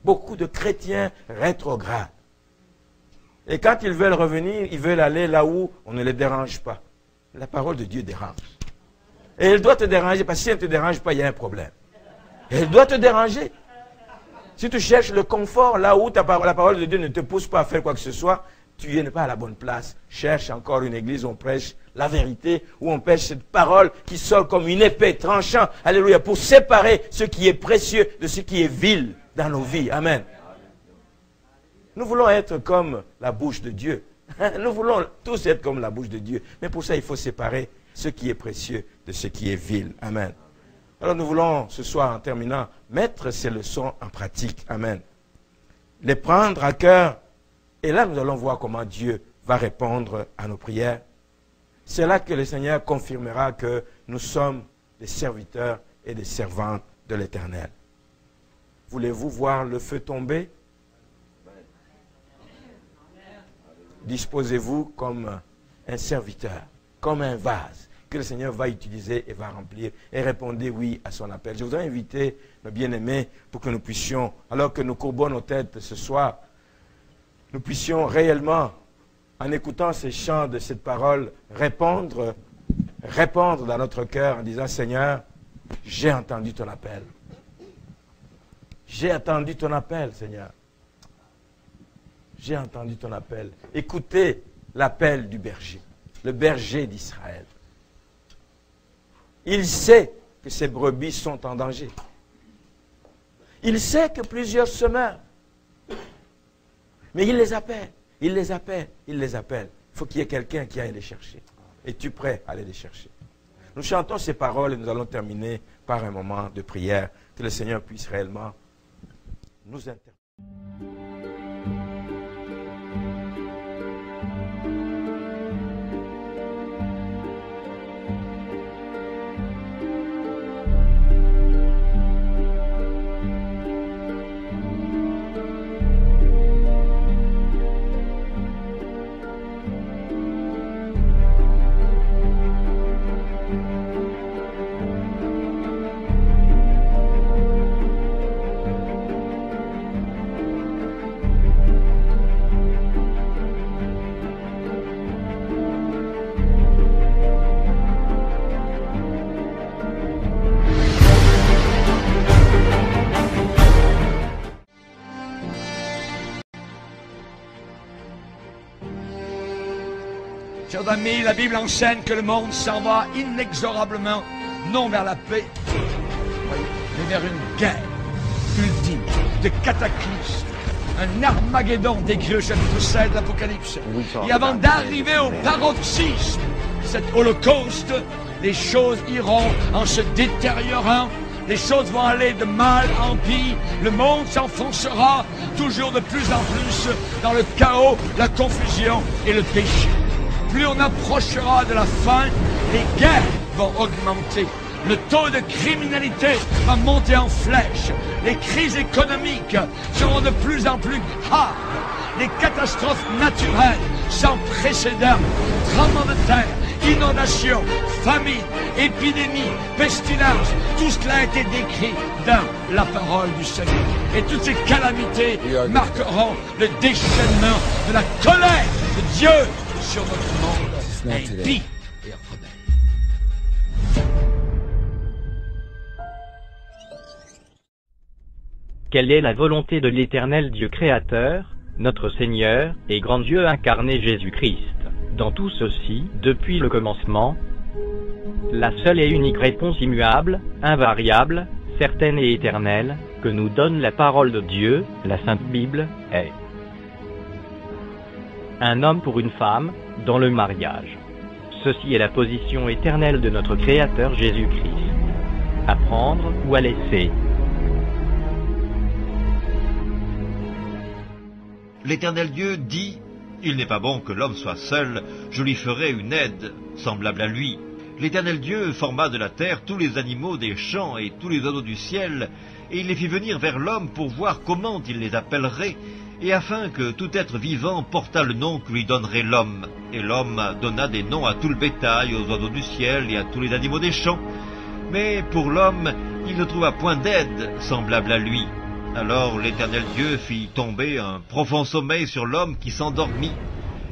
Beaucoup de chrétiens rétrogradent. Et quand ils veulent revenir, ils veulent aller là où on ne les dérange pas. La parole de Dieu dérange. Et elle doit te déranger, parce que si elle ne te dérange pas, il y a un problème. Elle doit te déranger. Si tu cherches le confort là où la parole de Dieu ne te pousse pas à faire quoi que ce soit, tu n'es pas à la bonne place. Cherche encore une église où on prêche la vérité, où on prêche cette parole qui sort comme une épée tranchant, alléluia, pour séparer ce qui est précieux de ce qui est vil dans nos vies. Amen. Nous voulons être comme la bouche de Dieu. Nous voulons tous être comme la bouche de Dieu. Mais pour ça, il faut séparer ce qui est précieux de ce qui est vil. Amen. Alors nous voulons ce soir, en terminant, mettre ces leçons en pratique. Amen. Les prendre à cœur. Et là, nous allons voir comment Dieu va répondre à nos prières. C'est là que le Seigneur confirmera que nous sommes des serviteurs et des servantes de l'Éternel. Voulez-vous voir le feu tomber? Disposez-vous comme un serviteur, comme un vase que le Seigneur va utiliser et va remplir. Et répondez oui à son appel. Je voudrais inviter nos bien-aimés pour que nous puissions, alors que nous courbons nos têtes ce soir, nous puissions réellement, en écoutant ces chants de cette parole, répondre dans notre cœur en disant, Seigneur, j'ai entendu ton appel. J'ai entendu ton appel, Seigneur. J'ai entendu ton appel. Écoutez l'appel du berger, le berger d'Israël. Il sait que ses brebis sont en danger. Il sait que plusieurs se meurent. Mais il les appelle, il les appelle, il les appelle. Il faut qu'il y ait quelqu'un qui aille les chercher. Es-tu prêt à aller les chercher? Nous chantons ces paroles et nous allons terminer par un moment de prière. Que le Seigneur puisse réellement nous interpeller. Chers amis, la Bible enseigne que le monde s'en va inexorablement, non vers la paix, mais vers une guerre ultime, de cataclysme, un Armageddon décrit au chapitre 16 de l'Apocalypse. Et avant d'arriver au paroxysme, cet holocauste, les choses iront en se détériorant, les choses vont aller de mal en pire, le monde s'enfoncera toujours de plus en plus dans le chaos, la confusion et le péché. Plus on approchera de la fin, les guerres vont augmenter, Le taux de criminalité va monter en flèche. Les crises économiques seront de plus en plus graves. Les catastrophes naturelles sans précédent, tremblements de terre, inondations, famine, épidémies, pestilences, tout cela a été décrit dans la parole du Seigneur. Et toutes ces calamités marqueront le déchaînement de la colère de Dieu sur notre monde impie et rebelle. Quelle est la volonté de l'Éternel Dieu créateur, notre Seigneur et grand Dieu incarné Jésus-Christ, dans tout ceci, depuis le commencement? La seule et unique réponse immuable, invariable, certaine et éternelle, que nous donne la parole de Dieu, la Sainte Bible, est un homme pour une femme, dans le mariage. Ceci est la position éternelle de notre Créateur Jésus-Christ. À prendre ou à laisser. L'Éternel Dieu dit, « Il n'est pas bon que l'homme soit seul, je lui ferai une aide, semblable à lui. » L'Éternel Dieu forma de la terre tous les animaux des champs et tous les oiseaux du ciel, et il les fit venir vers l'homme pour voir comment il les appellerait, et afin que tout être vivant portât le nom que lui donnerait l'homme. Et l'homme donna des noms à tout le bétail, aux oiseaux du ciel et à tous les animaux des champs. Mais pour l'homme, il ne trouva point d'aide semblable à lui. Alors l'Éternel Dieu fit tomber un profond sommeil sur l'homme qui s'endormit.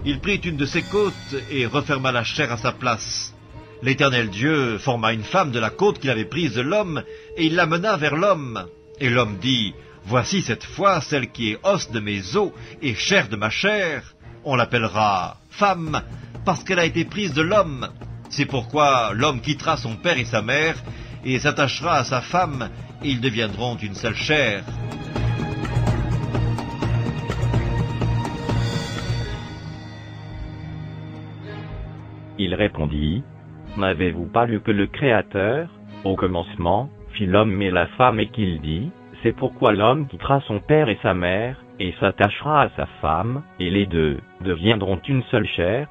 Il prit une de ses côtes et referma la chair à sa place. L'Éternel Dieu forma une femme de la côte qu'il avait prise de l'homme, et il l'amena vers l'homme. Et l'homme dit, « Voici cette fois celle qui est os de mes os et chair de ma chair. On l'appellera femme, parce qu'elle a été prise de l'homme. C'est pourquoi l'homme quittera son père et sa mère, et s'attachera à sa femme, et ils deviendront une seule chair. » Il répondit, « N'avez-vous pas lu que le Créateur, au commencement, fit l'homme et la femme et qu'il dit, c'est pourquoi l'homme quittera son père et sa mère, et s'attachera à sa femme, et les deux deviendront une seule chair.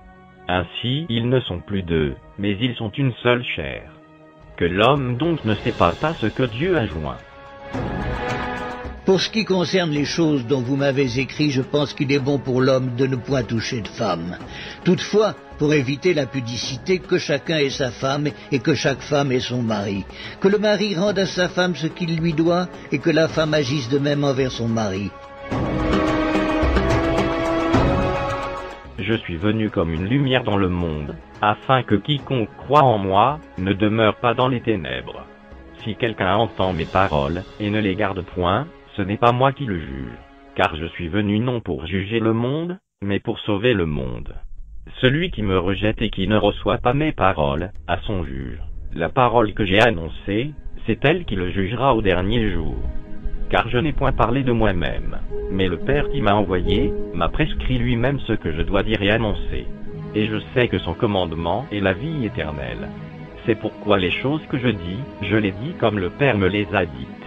Ainsi ils ne sont plus deux, mais ils sont une seule chair. Que l'homme donc ne sépare pas ce que Dieu a joint. » Pour ce qui concerne les choses dont vous m'avez écrit, je pense qu'il est bon pour l'homme de ne point toucher de femme. Toutefois, pour éviter la pudicité, que chacun ait sa femme et que chaque femme ait son mari. Que le mari rende à sa femme ce qu'il lui doit et que la femme agisse de même envers son mari. Je suis venu comme une lumière dans le monde, afin que quiconque croit en moi ne demeure pas dans les ténèbres. Si quelqu'un entend mes paroles et ne les garde point, ce n'est pas moi qui le juge, car je suis venu non pour juger le monde, mais pour sauver le monde. Celui qui me rejette et qui ne reçoit pas mes paroles a son juge. La parole que j'ai annoncée, c'est elle qui le jugera au dernier jour. Car je n'ai point parlé de moi-même, mais le Père qui m'a envoyé m'a prescrit lui-même ce que je dois dire et annoncer. Et je sais que son commandement est la vie éternelle. C'est pourquoi les choses que je dis, je les dis comme le Père me les a dites.